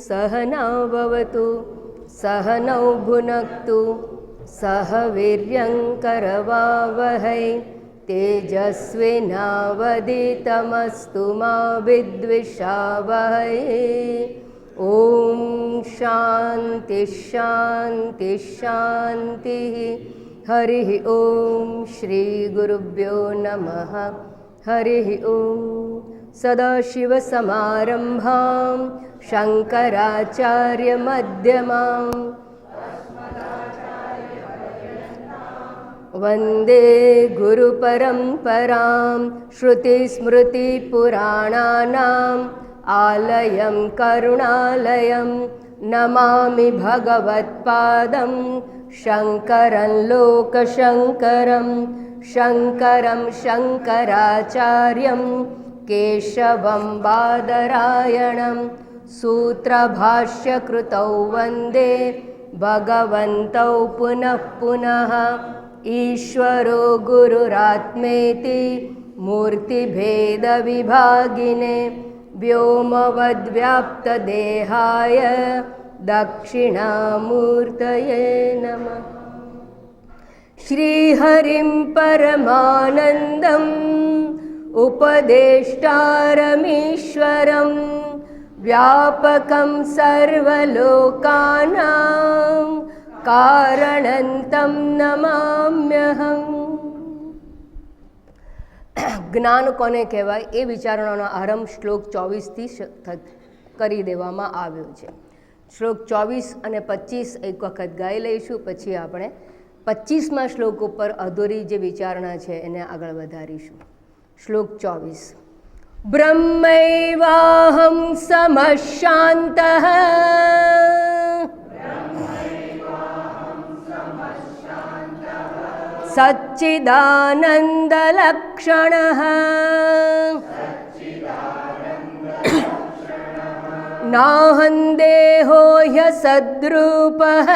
सहनाववतु सहनौ भुनक्तु सह वीर्यङ्करवावहै तेजस्विनावदितमस्तु मा विद्विषावहै। ॐ शान्ति शान्ति शान्तिः। हरिः ॐ श्रीगुरुभ्यो नमः। हरिः ॐ। सदाशिवसमारम्भां शङ्कराचार्यमध्यमाम् वन्दे गुरुपरम्परां श्रुतिस्मृतिपुराणानाम् आलयं करुणालयं नमामि भगवत्पादं शङ्करं लोकशङ्करं शङ्करं शङ्कराचार्यं केशवं बादरायणं सूत्रभाष्यकृतौ वन्दे भगवन्तौ पुनः पुनः। ईश्वरो गुरुरात्मेति मूर्तिभेदविभागिने व्योमवद्व्याप्तदेहाय दक्षिणामूर्तये नमः। श्रीहरिं परमानन्दम् उपदेष्टारमीश्वरं व्यापकं सर्वलोकानां कारणं तं नमाम्यहम्। જ્ઞાન કોને કહેવાય એ વિચારણાનો આરંભ શ્લોક 24થી કરી દેવામાં આવ્યો છે. શ્લોક 24 અને 25 એક વખત ગાઈ લઈશું, પછી આપણે 25મા શ્લોક ઉપર અધૂરી જે વિચારણા છે એને આગળ વધારીશું. શ્લોક 24. બ્રહ્મૈવાહં સમશાંતઃ सच्चिदानन्दलक्षणः नाहं देहो ह्यसद्रूपः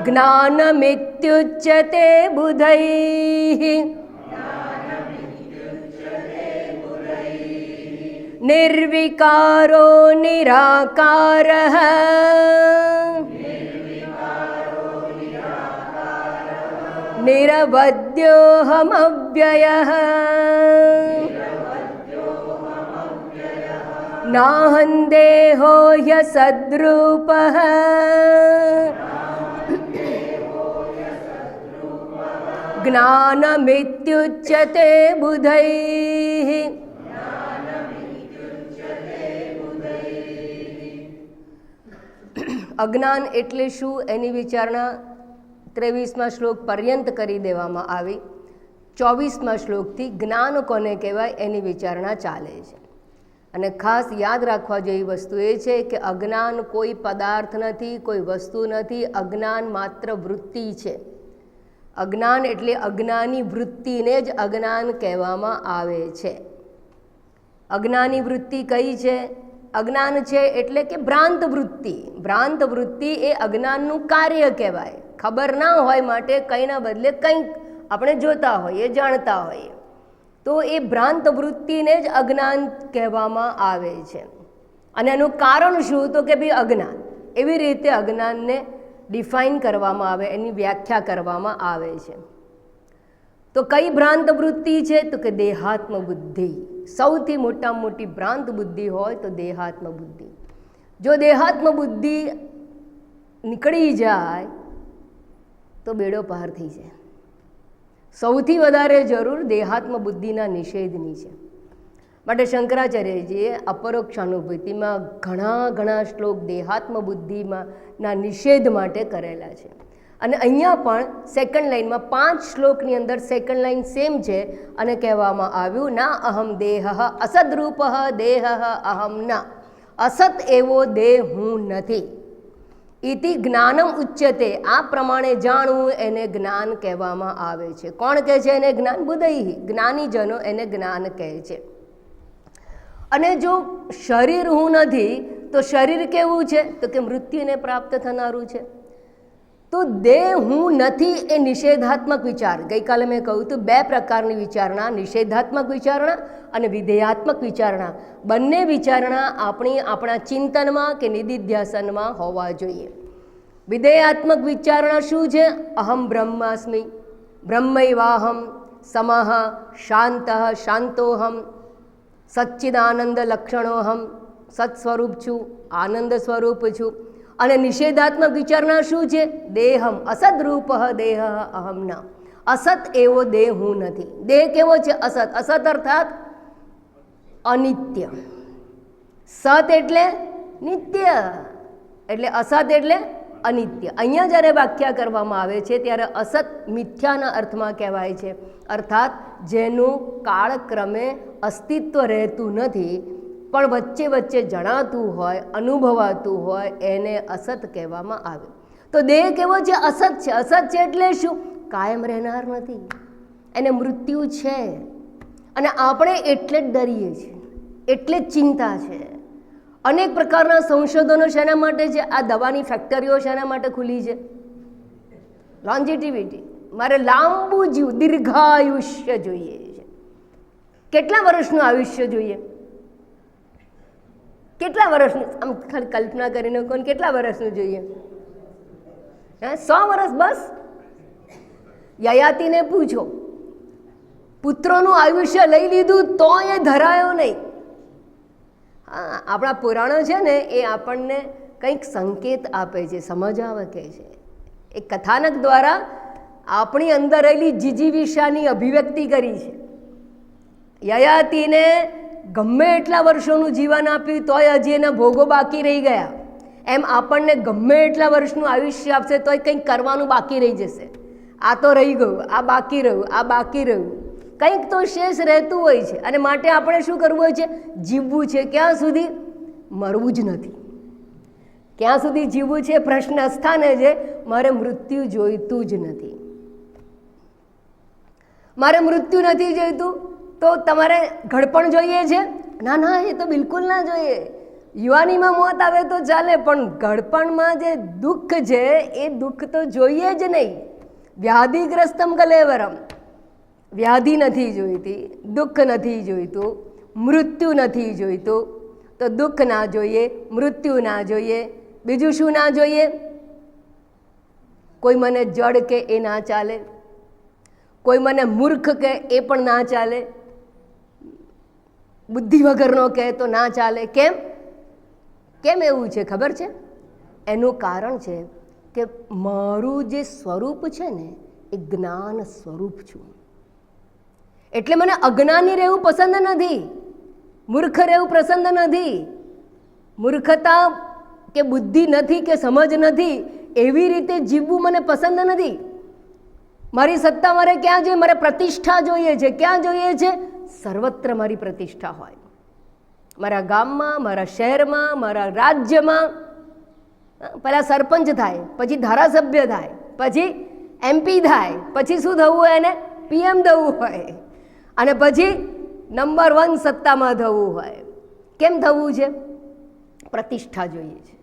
ज्ञानमित्युच्यते बुधैः निर्विकारो निराकारः निरवद्योऽहमव्ययः नाहं देहो ह्यसद्रूपः ज्ञानमित्युच्यते बुधैः। અજ્ઞાન એટલે શું એની વિચારણા 23મા શ્લોક પર્યંત કરી દેવામાં આવી. 24મા શ્લોકથી જ્ઞાન કોને કહેવાય એની વિચારણા ચાલે છે. અને ખાસ યાદ રાખવા જેવી વસ્તુ એ છે કે અજ્ઞાન કોઈ પદાર્થ નથી, કોઈ વસ્તુ નથી. અજ્ઞાન માત્ર વૃત્તિ છે. અજ્ઞાન એટલે અજ્ઞાની વૃત્તિને જ અજ્ઞાન કહેવામાં આવે છે. અજ્ઞાની વૃત્તિ કઈ છે? અજ્ઞાન છે એટલે કે ભ્રાંત વૃત્તિ. ભ્રાંત વૃત્તિ એ અજ્ઞાનનું કાર્ય કહેવાય. ખબર ના હોય માટે કંઈના બદલે કંઈક આપણે જોતા હોઈએ, જાણતા હોઈએ, તો એ ભ્રાંત વૃત્તિને જ અજ્ઞાન કહેવામાં આવે છે. અને એનું કારણ શું? તો કે ભાઈ અજ્ઞાન. એવી રીતે અજ્ઞાનને ડિફાઇન કરવામાં આવે, એની વ્યાખ્યા કરવામાં આવે છે. તો કઈ ભ્રાંત વૃત્તિ છે? તો કે દેહાત્મ બુદ્ધિ. સૌથી મોટામાં મોટી ભ્રાંત બુદ્ધિ હોય તો દેહાત્મ બુદ્ધિ. જો દેહાત્મ બુદ્ધિ નીકળી જાય તો બેડો પાર થઈ જાય. સૌથી વધારે જરૂર દેહાત્મ બુદ્ધિના નિષેધની છે. માટે શંકરાચાર્યજીએ અપરોક્ષાનુભૂતિમાં ઘણા શ્લોક દેહાત્મ બુદ્ધિમાં નિષેધ માટે કરેલા છે. અને અહીંયા પણ સેકન્ડ લાઇનમાં 5 શ્લોકની અંદર સેકન્ડ લાઇન સેમ છે અને કહેવામાં આવ્યું ના અહમ દેહ અસદરૂપ દેહ અહમ ના. અસત એવો દેહ હું નથી. ઇતિ જ્ઞાનમ ઉચ્યતે. આ પ્રમાણે જાણવું એને જ્ઞાન કહેવામાં આવે છે. કોણ કહે છે એને જ્ઞાન? બુદ્ધૈ. જ્ઞાનીજનો એને જ્ઞાન કહે છે. અને જો શરીર હું નથી તો શરીર કેવું છે? તો કે મૃત્યુને પ્રાપ્ત થનારું છે. તો દેહ હું નથી એ નિષેધાત્મક વિચાર. ગઈકાલે મેં કહ્યું હતું 2 પ્રકારની વિચારણા, નિષેધાત્મક વિચારણા અને વિધેયાત્મક વિચારણા બંને વિચારણા આપણા ચિંતનમાં કે નિધિધ્યાસનમાં હોવા જોઈએ. વિધેયાત્મક વિચારણા શું છે? અહમ બ્રહ્માસ્મિ, બ્રહ્મૈવાહમ, સમઃ, શાંત, શાંતોહમ, સચ્ચિદાનંદ લક્ષણોહમ, સત સ્વરૂપ છું, આનંદ સ્વરૂપ છું. અને નિષેધાત્મક વિચારણા શું છે? દેહમ અસદ રૂપ દેહ અહમ ન, અસત એવો દેહ હું નથી. દેહ કેવો છે? અસત. અસત અર્થાત અનિત્ય. સત એટલે નિત્ય, એટલે અસત એટલે અનિત્ય. અહીંયા જ્યારે વ્યાખ્યા કરવામાં આવે છે ત્યારે અસત મિથ્યાના અર્થમાં કહેવાય છે, અર્થાત જેનું કાળક્રમે અસ્તિત્વ રહેતું નથી પણ વચ્ચે વચ્ચે જણાતું હોય, અનુભવાતું હોય, એને અસત કહેવામાં આવે. તો દેહ કેવો છે? અસત છે. અસત છે એટલે શું? કાયમ રહેનાર નથી, એને મૃત્યુ છે. અને આપણે એટલે જ ડરીએ છીએ, એટલે જ ચિંતા છે. અનેક પ્રકારના સંશોધનો શેના માટે છે? આ દવાની ફેક્ટરીઓ શેના માટે ખુલી છે? લોન્જિટિવિટી, મારે લાંબુ જીવ, દીર્ઘાયુષ્ય જોઈએ છે. કેટલા વર્ષનું આયુષ્ય જોઈએ? કેટલા વર્ષનું? આમ ખાલી કલ્પના કરીને કોણ કેટલા વર્ષનું જોઈએ? 100 વર્ષ બસ? યયાતિને પૂછો, પુત્રોનું આયુષ્ય લઈ લીધું તો એ ધરાયો નહીં. હા, આપણા પુરાણો છે ને એ આપણને કંઈક સંકેત આપે છે, સમજાવે કે છે. એ કથાનક દ્વારા આપણી અંદર રહેલી જીજીવિષાની અભિવ્યક્તિ કરી છે. યયાતિને ગમે એટલા વર્ષોનું જીવન આપ્યું તોય હજી એના ભોગો બાકી રહી ગયા. એમ આપણને ગમે એટલા વર્ષનું આયુષ્ય આપશે તોય કંઈક કરવાનું બાકી રહી જશે. આ તો રહી ગયું, આ બાકી રહ્યું, આ બાકી રહ્યું, કંઈક તો શેષ રહેતું હોય છે. અને માટે આપણે શું કરવું હોય છે? જીવવું છે. ક્યાં સુધી? મરવું જ નથી. ક્યાં સુધી જીવવું છે? પ્રશ્ન સ્થાને છે. મારે મૃત્યુ જોઈતું જ નથી. મારે મૃત્યુ નથી જોઈતું તો તમારે ઘડપણ જોઈએ છે? ના ના, એ તો બિલકુલ ના જોઈએ. યુવાનીમાં મોત આવે તો ચાલે, પણ ઘડપણમાં જે દુઃખ છે એ દુઃખ તો જોઈએ જ નહીં. વ્યાધિગ્રસ્તમ કલેવરમ, વ્યાધિ નથી જોઈતી, દુઃખ નથી જોઈતું, મૃત્યુ નથી જોઈતું. તો દુઃખ ના જોઈએ, મૃત્યુ ના જોઈએ. બીજું શું ના જોઈએ? કોઈ મને જડ કે એ ના ચાલે, કોઈ મને મૂર્ખ કે એ પણ ના ચાલે, બુદ્ધિ વગરનો કહે તો ના ચાલે. કેમ? કેમ એવું છે ખબર છે? એનું કારણ છે કે મારું જે સ્વરૂપ છે ને એ જ્ઞાન સ્વરૂપ છું. એટલે મને અજ્ઞાની રહેવું પસંદ નથી, મૂર્ખ રહેવું પસંદ નથી. મૂર્ખતા કે બુદ્ધિ નથી કે સમજ નથી એવી રીતે જીવવું મને પસંદ નથી. મારી સત્તા મારે ક્યાં જોઈએ? મારે પ્રતિષ્ઠા જોઈએ છે. ક્યાં જોઈએ છે? સર્વત્ર મારી પ્રતિષ્ઠા હોય. મારા ગામમાં, મારા શહેરમાં, મારા રાજ્યમાં. પહેલાં સરપંચ થાય, પછી ધારાસભ્ય થાય, પછી MP થાય, પછી શું થવું એને? PM થવું હોય, અને પછી નંબર 1 સત્તામાં થવું હોય. કેમ થવું છે? પ્રતિષ્ઠા જોઈએ છે.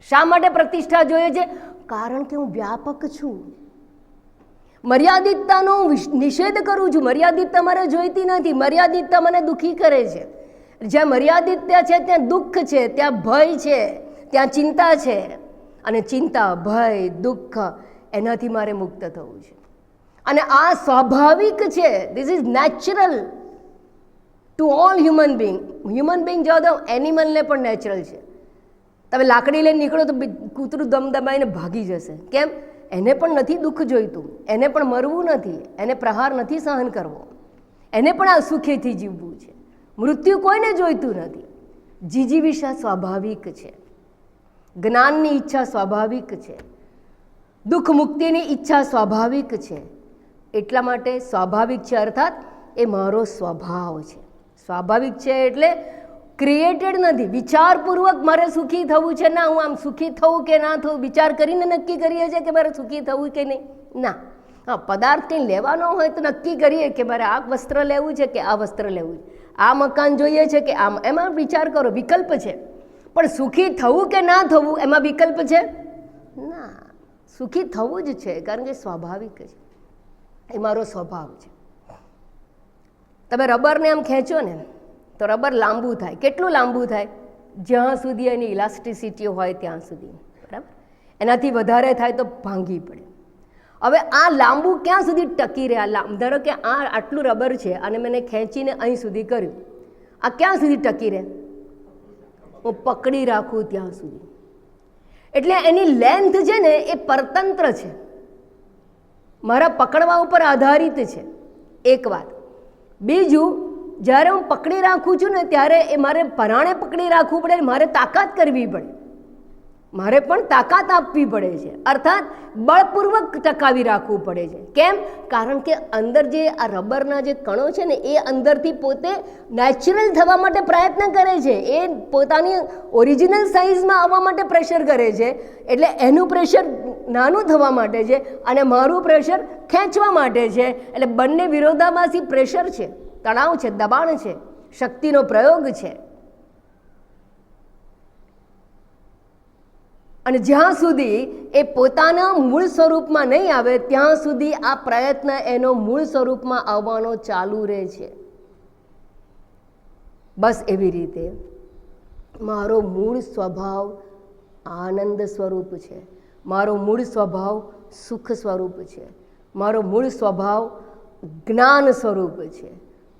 શા માટે પ્રતિષ્ઠા જોઈએ છે? કારણ કે હું વ્યાપક છું. મર્યાદિતતાનો નિષેધ કરું છું. મર્યાદિતતા મારે જોઈતી નથી. મર્યાદિતતા મને દુઃખી કરે છે. જ્યાં મર્યાદિતતા છે ત્યાં દુઃખ છે, ત્યાં ભય છે, ત્યાં ચિંતા છે. અને ચિંતા, ભય, દુઃખ એનાથી મારે મુક્ત થવું છે. અને આ સ્વાભાવિક છે. This is natural to all human being. Human being જો તો એનિમલને પણ નેચરલ છે. તમે લાકડી લઈને નીકળો તો કૂતરું દમદમાઈને ભાગી જશે. કેમ? એને પણ નથી દુઃખ જોઈતું, એને પણ મરવું નથી, એને પ્રહાર નથી સહન કરવો, એને પણ આ સુખેથી જીવવું છે. મૃત્યુ કોઈને જોઈતું નથી. જીજીવિષા સ્વાભાવિક છે, જ્ઞાનની ઈચ્છા સ્વાભાવિક છે, દુઃખ મુક્તિની ઈચ્છા સ્વાભાવિક છે. એટલા માટે સ્વાભાવિક છે અર્થાત એ મારો સ્વભાવ છે. સ્વાભાવિક છે એટલે ક્રિએટેડ નથી. વિચારપૂર્વક મારે સુખી થવું છે, ના હું આમ સુખી થવું કે ના થવું વિચાર કરીને નક્કી કરીએ છીએ કે મારે સુખી થવું કે નહીં. ના, હા, પદાર્થ કંઈ લેવાનો હોય તો નક્કી કરીએ કે મારે આ વસ્ત્ર લેવું છે કે આ વસ્ત્ર લેવું છે, આ મકાન જોઈએ છે કે આમ, એમાં વિચાર કરો, વિકલ્પ છે. પણ સુખી થવું કે ના થવું એમાં વિકલ્પ છે? ના, સુખી થવું જ છે, કારણ કે સ્વાભાવિક છે, એ મારો સ્વભાવ છે. તમે રબરને આમ ખેંચો ને તો રબર લાંબુ થાય. કેટલું લાંબુ થાય? જ્યાં સુધી એની ઇલાસ્ટિસિટી હોય ત્યાં સુધી, બરાબર. એનાથી વધારે થાય તો ભાંગી પડે. હવે આ લાંબુ ક્યાં સુધી ટકી રહ્યા? ધારો કે આ આટલું રબર છે અને મેં ખેંચીને અહીં સુધી કર્યું, આ ક્યાં સુધી ટકી રહે? હું પકડી રાખું ત્યાં સુધી. એટલે એની લેન્થ છે ને એ પરતંત્ર છે, મારા પકડવા ઉપર આધારિત છે. એક વાત. બીજું, જ્યારે હું પકડી રાખું છું ને ત્યારે એ મારે પરાણે પકડી રાખવું પડે, મારે તાકાત કરવી પડે, મારે પણ તાકાત આપવી પડે છે, અર્થાત બળપૂર્વક ટકાવી રાખવું પડે છે. કેમ? કારણ કે અંદર જે આ રબરના જે કણો છે ને એ અંદરથી પોતે નેચરલ થવા માટે પ્રયત્ન કરે છે, એ પોતાની ઓરિજિનલ સાઇઝમાં આવવા માટે પ્રેશર કરે છે. એટલે એનું પ્રેશર નાનું થવા માટે છે અને મારું પ્રેશર ખેંચવા માટે છે. એટલે બંને વિરોધાભાસી પ્રેશર છે, તણાવ છે, દબાણ છે, શક્તિનો પ્રયોગ છે. અને જ્યાં સુધી એ પોતાના મૂળ સ્વરૂપમાં નહીં આવે ત્યાં સુધી આ પ્રયત્ન એનો મૂળ સ્વરૂપમાં આવવાનો ચાલુ રહે છે. બસ એવી રીતે મારો મૂળ સ્વભાવ આનંદ સ્વરૂપ છે, મારો મૂળ સ્વભાવ સુખ સ્વરૂપ છે, મારો મૂળ સ્વભાવ જ્ઞાન સ્વરૂપ છે,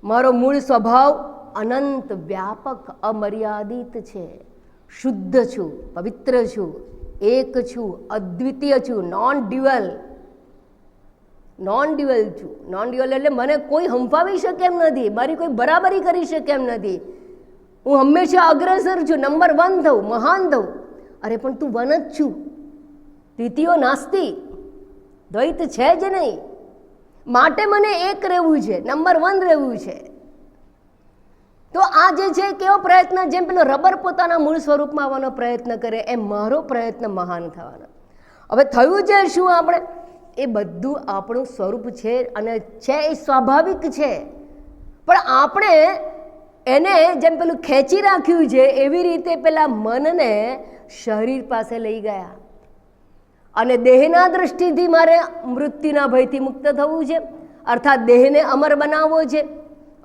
મારો મૂળ સ્વભાવ અનંત વ્યાપક અમર્યાદિત છે. શુદ્ધ છું, પવિત્ર છું, એક છું, અદ્વિતીય છું, નોન ડ્યુઅલ છું. નોન ડ્યુઅલ એટલે મને કોઈ હંફાવી શકે એમ નથી, મારી કોઈ બરાબરી કરી શકે એમ નથી. હું હંમેશા અગ્રેસર છું, નંબર 1 થઉં, મહાન થઉં. અરે પણ તું વન જ છું, દ્વિતીયો નાસ્તિ, દ્વૈત છે જ નહીં. માટે મને એક રહેવું છે, નંબર 1 રહેવું છે. તો આ જે છે કેવો પ્રયત્ન? જેમ પેલો રબર પોતાના મૂળ સ્વરૂપમાં આવવાનો પ્રયત્ન કરે એમ મારો પ્રયત્ન મહાન થવાનો. હવે થયું છે શું? આપણે એ બધું આપણું સ્વરૂપ છે અને છે એ સ્વાભાવિક છે, પણ આપણે એને જેમ પેલું ખેંચી રાખ્યું છે એવી રીતે પેલા મનને શરીર પાસે લઈ ગયા અને દેહના દૃષ્ટિથી મારે મૃત્યુના ભયથી મુક્ત થવું છે, અર્થાત દેહને અમર બનાવવો છે.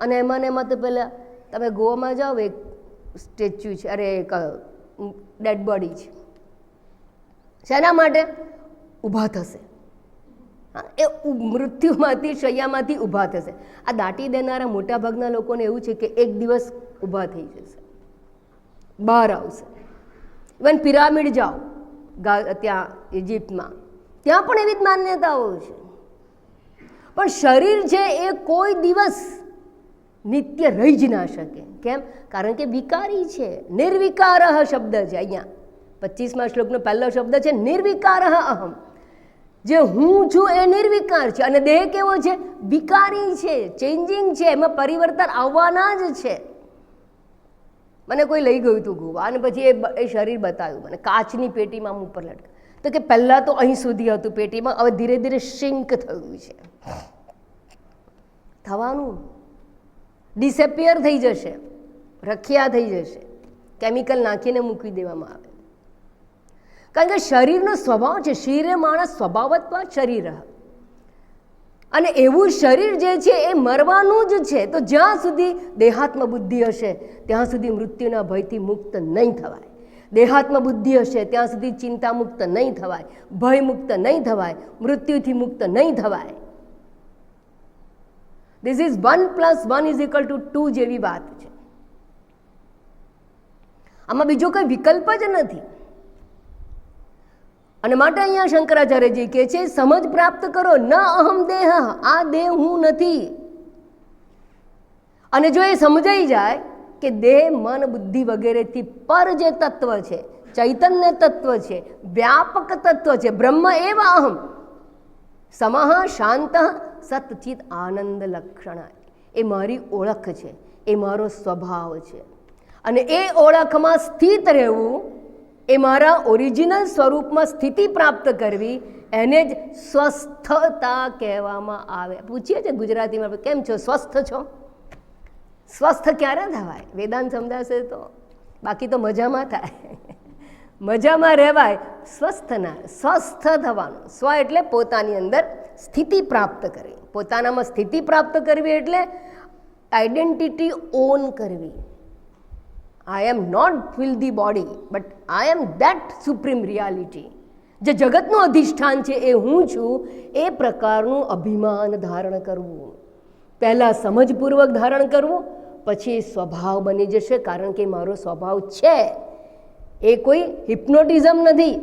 અને એમાં તો પેલા તમે ગોવામાં જાઓ, એક સ્ટેચ્યુ છે, અરે એક ડેડ બોડી છે, શેના માટે? ઊભા થશે, એ મૃત્યુમાંથી શૈયામાંથી ઊભા થશે. આ દાટી દેનારા મોટા ભાગના લોકોને એવું છે કે એક દિવસ ઊભા થઈ જશે, બહાર આવશે. ઇવન પિરામિડ જાઓ ત્યાં ઇજિપ્તમાં, ત્યાં પણ એવી જ માન્યતાઓ છે. પણ શરીર છે એ કોઈ દિવસ નિત્ય રહી જ ના શકે. કેમ? કારણ કે વિકારી છે. નિર્વિકાર શબ્દ છે અહીંયા 25મા શ્લોકનો પહેલો શબ્દ છે નિર્વિકાર અહમ. જે હું છું એ નિર્વિકાર છે અને દેહ કેવો છે? વિકારી છે, ચેન્જિંગ છે, એમાં પરિવર્તન આવવાના જ છે. મને કોઈ લઈ ગયું હતું ગોવા અને પછી એ શરીર બતાવ્યું મને, કાચની પેટીમાં આમ ઉપર લટકા. તો કે પહેલાં તો અહીં સુધી હતું પેટીમાં, હવે ધીરે ધીરે શ્રિંક થયું છે. થવાનું, ડિસેપિયર થઈ જશે, રખિયા થઈ જશે, કેમિકલ નાખીને મૂકી દેવામાં આવે. કારણ કે શરીરનો સ્વભાવ છે, શરીરે માણસ સ્વભાવત્વ શરીર, અને એવું શરીર જે છે એ મરવાનું જ છે. તો જ્યાં સુધી દેહાત્મ બુદ્ધિ હશે ત્યાં સુધી મૃત્યુના ભયથી મુક્ત નહીં થવાય. દેહાત્મ બુદ્ધિ હશે ત્યાં સુધી ચિંતા મુક્ત નહીં થવાય, ભય મુક્ત નહીં થવાય, મૃત્યુથી મુક્ત નહીં થવાય. This is 1 + 1 = 2 જેવી વાત છે. આમાં બીજો કોઈ વિકલ્પ જ નથી. અને માટે અહીંયા શંકરાચાર્યજી કહે છે સમજ પ્રાપ્ત કરો, ન અહમ દેહ, આ દેહ હું નથી. અને જો એ સમજાઈ જાય કે દેહ મન બુદ્ધિ વગેરેથી પર જે તત્વ છે, ચૈતન્ય તત્વ છે, વ્યાપક તત્વ છે, બ્રહ્મ એવ અહમ, સમઃ શાંત સતચિત આનંદ લક્ષણ, એ મારી ઓળખ છે, એ મારો સ્વભાવ છે. અને એ ઓળખમાં સ્થિત રહેવું, એ મારા ઓરિજિનલ સ્વરૂપમાં સ્થિતિ પ્રાપ્ત કરવી, એને જ સ્વસ્થતા કહેવામાં આવે. પૂછીએ છીએ ગુજરાતીમાં, કેમ છો? સ્વસ્થ છો? સ્વસ્થ ક્યારે થવાય? વેદાંત સમજાશે તો, બાકી તો મજામાં થાય. મજામાં રહેવાય, સ્વસ્થ ના. સ્વસ્થ થવાનું, સ્વ એટલે પોતાની અંદર સ્થિતિ પ્રાપ્ત કરવી. પોતાનામાં સ્થિતિ પ્રાપ્ત કરવી એટલે આઈડેન્ટિટી ઓન કરવી. I am not feel the body, but I am that supreme reality. જે જગતનું અધિષ્ઠાન છે એ હું છું, એ પ્રકારનું અભિમાન ધારણ કરવું. પહેલાં સમજપૂર્વક ધારણ કરવું, પછી સ્વભાવ બની જશે, કારણ કે મારો સ્વભાવ છે. એ કોઈ હિપ્નોટિઝમ નથી.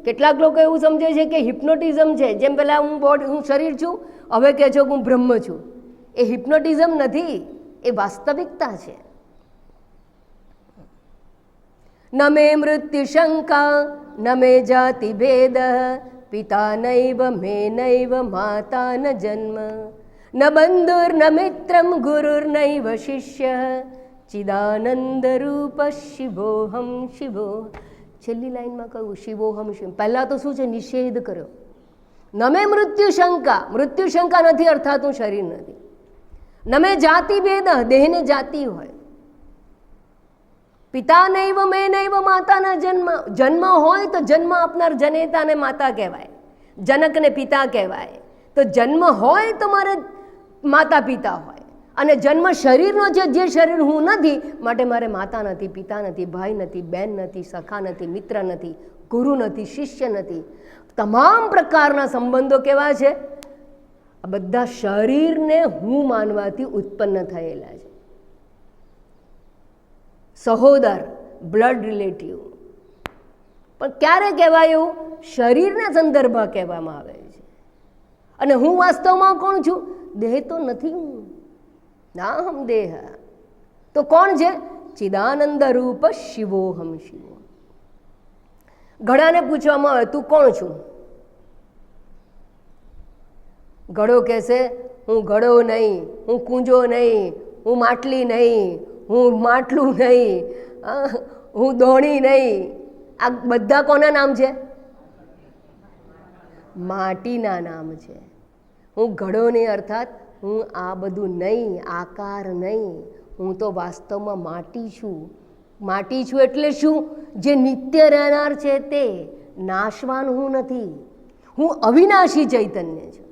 કેટલાક લોકો એવું સમજે છે કે હિપ્નોટિઝમ છે, જેમ પહેલાં હું શરીર છું, હવે કહે છો કે હું બ્રહ્મ છું. એ હિપ્નોટિઝમ નથી, એ વાસ્તવિકતા છે. ન મે મૃત્યુ શંકા ન મે જાતિ ભેદ પિતા નૈવ મે નૈવ માતા ન જન્મ ન બંધુર ન મિત્રમ ગુરુર નૈવ શિષ્ય ચિદાનંદ રૂપ શિવોહમ શિવો. છેલ્લી લાઈનમાં કહ્યું શિવોહમ શિવ. પહેલાં તો શું છે? નિષેધ કર્યો. ન મે મૃત્યુ શંકા, મૃત્યુ શંકા નથી, અર્થાત હું શરીર નથી. ન મે જાતિ ભેદ, દેહને જાતિ હોય. પિતા નૈવ મે નૈવ માતાના જન્મ, જન્મ હોય તો જન્મ આપનાર જનેતાને માતા કહેવાય, જનકને પિતા કહેવાય. તો જન્મ હોય તો મારે માતા પિતા હોય, અને જન્મ શરીરનો છે, જે શરીર હું નથી, માટે મારે માતા નથી, પિતા નથી, ભાઈ નથી, બેન નથી, સખા નથી, મિત્ર નથી, ગુરુ નથી, શિષ્ય નથી. તમામ પ્રકારના સંબંધો કેવા છે? આ બધા શરીરને હું માનવાથી ઉત્પન્ન થયેલા છે. સહોદર, બ્લડ રિલેટિવ. પણ ક્યારે કહેવાય એવું? શરીરના સંદર્ભમાં કહેવામાં આવે છે. અને હું વાસ્તવમાં કોણ છું? દેહ તો નથી હું. ના હમ દેહ. તો કોણ છે? ચિદાનંદ રૂપ શિવોહમ શિવો. ઘડાને પૂછવામાં આવે તું કોણ છું? ઘડો કહેશે હું ઘડો નહીં, હું કૂંજો નહીં, હું માટલી નહીં, હું માટલું નહીં, હું દોણી નહીં. આ બધા કોના નામ છે? માટીના નામ છે. હું ઘડો નહીં, અર્થાત હું આ બધું નહીં, આકાર નહીં. હું તો વાસ્તવમાં માટી છું. માટી છું એટલે શું? જે નિત્ય રહેનાર છે તે. નાશવાન હું નથી. હું અવિનાશી ચૈતન્ય છું.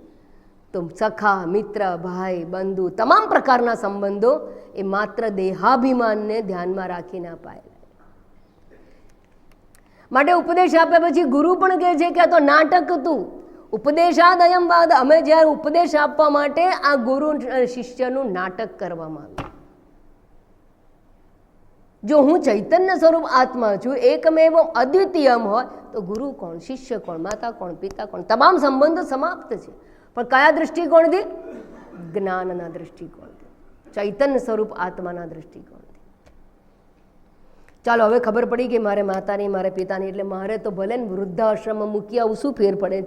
તો સખા, મિત્ર, ભાઈ, બંધુ, તમામ પ્રકારના સંબંધો એ માત્ર દેહાભિમાનને ધ્યાનમાં રાખીને અપાયેલા. માટે ઉપદેશ આપ્યા પછી ગુરુ પણ કહે છે કે આ તો નાટક હતું. ઉપદેશાદયમ વાદ. અમે જ્યારે ઉપદેશ આપવા માટે આ ગુરુ શિષ્યનું નાટક કરવામાં આવ્યું. જો હું ચૈતન્ય સ્વરૂપ આત્મા છું, એકમેવ અદ્વિતીયમ હોય, તો ગુરુ કોણ, શિષ્ય કોણ, માતા કોણ, પિતા કોણ? તમામ સંબંધો સમાપ્ત છે. પણ કયા દૃષ્ટિકોણથી? જ્ઞાનના દૃષ્ટિકોણથી, ચૈતન્ય સ્વરૂપ આત્માના દૃષ્ટિકોણથી. ચાલો હવે ખબર પડી કે મારે માતાની, મારે પિતાની, એટલે મારે તો ભલે ને વૃદ્ધાશ્રમમાં મૂકી આવું, શું ફેર પડે?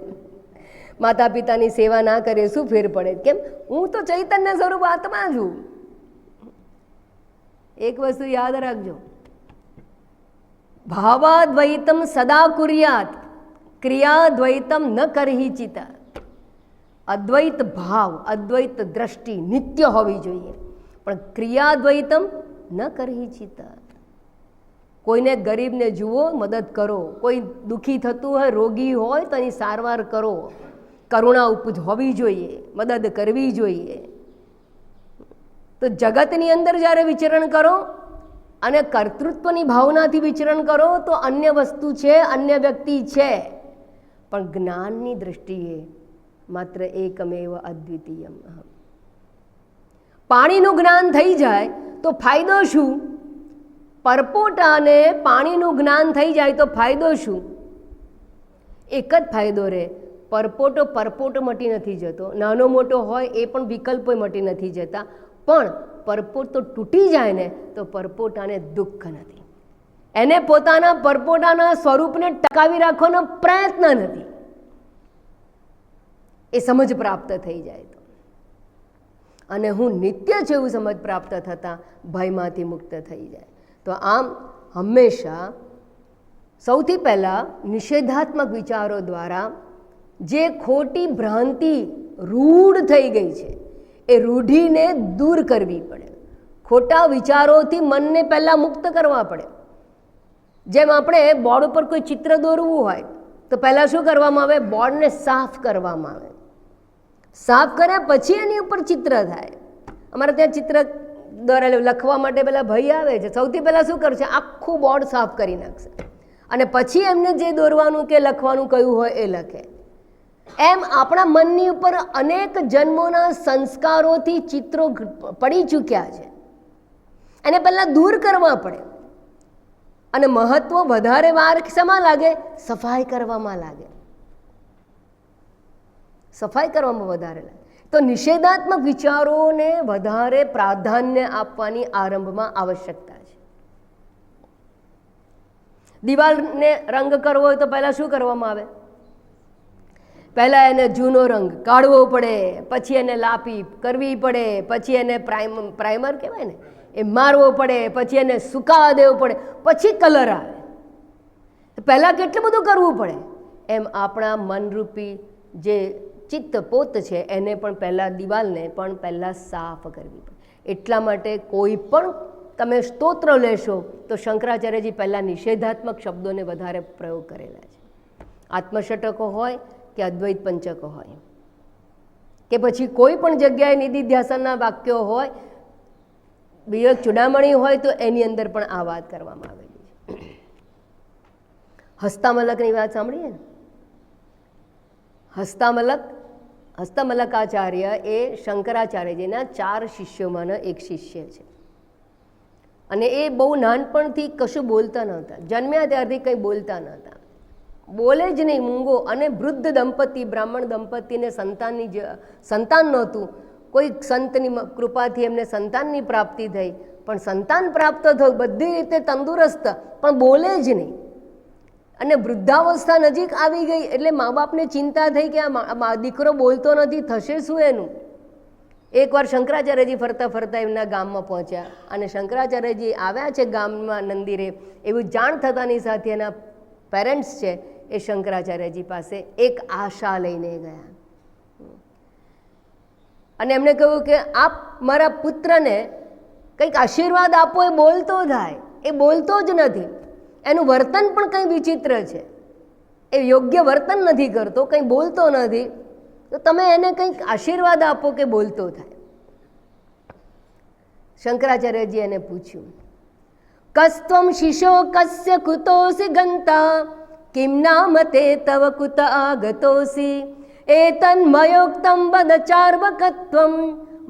માતા પિતાની સેવા ના કરે શું ફેર પડે? કેમ? હું તો ચૈતન્ય સ્વરૂપ આત્મા છું. એક વસ્તુ યાદ રાખજો, ભાવાદ્વૈતમ સદા કુર્યાત ક્રિયાદ્વૈતમ ન કરહી ચિતા. અદ્વૈત ભાવ, અદ્વૈત દ્રષ્ટિ નિત્ય હોવી જોઈએ, પણ ક્રિયાદ્વૈતમ ન કરહી ચિતા. કોઈને ગરીબને જુઓ, મદદ કરો. કોઈ દુઃખી થતું હોય, રોગી હોય તો એની સારવાર કરો. કરુણા હોવી જોઈએ, મદદ કરવી જોઈએ. તો જગતની અંદર જ્યારે વિચરણ કરો અને કર્તૃત્વની ભાવનાથી વિચરણ કરો તો અન્ય વસ્તુ છે, અન્ય વ્યક્તિ છે, પણ જ્ઞાનની દ્રષ્ટિએ માત્ર એકમેવ અદ્વિતીયમ. પાણીનું જ્ઞાન થઈ જાય તો ફાયદો શું? પરપોટાને પાણીનું જ્ઞાન થઈ જાય તો ફાયદો શું? એક જ ફાયદો રહે. પરપોટો મટી નથી જતો, નાનો મોટો હોય એ પણ વિકલ્પો મટી નથી જતા, પણ પરપોટો તૂટી જાય ને તો પરપોટાને દુઃખ નથી. એને પોતાના પરપોટાના સ્વરૂપને ટકાવી રાખવાનો પ્રયત્ન નથી. એ સમજ પ્રાપ્ત થઈ જાય તો, અને હું નિત્ય છું એવું સમજ પ્રાપ્ત થતાં ભયમાંથી મુક્ત થઈ જાય. તો આમ હંમેશા સૌથી પહેલાં નિષેધાત્મક વિચારો દ્વારા જે ખોટી ભ્રાંતિ રૂઢ થઈ ગઈ છે એ રૂઢિને દૂર કરવી પડે. ખોટા વિચારોથી મનને પહેલાં મુક્ત કરવા પડે. જેમ આપણે બોર્ડ ઉપર કોઈ ચિત્ર દોરવું હોય તો પહેલાં શું કરવામાં આવે? બોર્ડને સાફ કરવામાં આવે. સાફ કર્યા પછી એની ઉપર ચિત્ર થાય. અમારે ત્યાં ચિત્ર દ્વારા લખવા માટે પહેલાં ભાઈ આવે છે, સૌથી પહેલાં શું કરશે? આખું બોર્ડ સાફ કરી નાખશે અને પછી એમને જે દોરવાનું કે લખવાનું કયું હોય એ લખે. એમ આપણા મનની ઉપર અનેક જન્મોના સંસ્કારોથી ચિત્રો પડી ચૂક્યા છે, એને પહેલાં દૂર કરવા પડે. અને મહત્વ વધારે વાર શેમાં લાગે? સફાઈ કરવામાં લાગે. સફાઈ કરવામાં વધારે લાગે. તો નિષેધાત્મક વિચારોને વધારે પ્રાધાન્ય આપવાની આરંભમાં આવશ્યકતા છે. દિવાલને રંગ કરવો હોય તો પહેલાં શું કરવામાં આવે? પહેલાં એને જૂનો રંગ કાઢવો પડે, પછી એને લાપી કરવી પડે, પછી એને પ્રાઇમર કહેવાય ને એ મારવો પડે, પછી એને સુકાવા દેવું પડે, પછી કલર આવે. પહેલાં કેટલું બધું કરવું પડે. એમ આપણા મનરૂપી જે ચિત્ત પોત છે એને પણ પહેલાં દિવાલને પણ પહેલાં સાફ કરવી પડે. એટલા માટે કોઈ પણ તમે સ્તોત્ર લેશો તો શંકરાચાર્યજી પહેલાં નિષેધાત્મક શબ્દોને વધારે પ્રયોગ કરેલા છે. આત્મષટકો હોય કે અદ્વૈત પંચકો હોય કે પછી કોઈ પણ જગ્યાએ નિધિધ્યાસનના વાક્યો હોય, વિવેક ચૂડામણી હોય તો એની અંદર પણ આ વાત કરવામાં આવેલી છે. હસ્તામલકની વાત સાંભળીએ ને. હસ્તમલકાચાર્ય એ શંકરાચાર્યજીના 4 શિષ્યોમાંનો એક શિષ્ય છે અને એ બહુ નાનપણથી કશું બોલતા નહોતા. જન્મ્યા ત્યારથી કંઈ બોલતા નહોતા, બોલે જ નહીં, મૂંગો. અને વૃદ્ધ દંપતી, બ્રાહ્મણ દંપતીને સંતાન નહોતું. કોઈ સંતની કૃપાથી એમને સંતાનની પ્રાપ્તિ થઈ, પણ સંતાન પ્રાપ્ત થયું, બધી રીતે તંદુરસ્ત, પણ બોલે જ નહીં. અને વૃદ્ધાવસ્થા નજીક આવી ગઈ એટલે મા બાપને ચિંતા થઈ કે આ દીકરો બોલતો નથી, થશે શું એનું? એકવાર શંકરાચાર્યજી ફરતા ફરતા એમના ગામમાં પહોંચ્યા અને શંકરાચાર્યજી આવ્યા છે ગામમાં મંદિરે, એવું જાણ થતાની સાથે એના પેરેન્ટ્સ છે એ શંકરાચાર્યજી પાસે એક આશા લઈને ગયા અને એમણે કહ્યું કે આપ મારા પુત્રને કંઈક આશીર્વાદ આપો, એ બોલતો થાય. એ બોલતો જ નથી, એનું વર્તન પણ કંઈ વિચિત્ર છે, એ યોગ્ય વર્તન નથી કરતો, કંઈ બોલતો નથી, તો તમે એને કંઈક આશીર્વાદ આપો કે બોલતો થાય. શંકરાચાર્યજી એને પૂછ્યું, કસ્ત્વમ શિશો કસ્ય કુતોસી ગંતા કિમ નામ તે તવ કુત આગતોસી એતન્મયોક્તમ વદ ચાર્વકત્વમ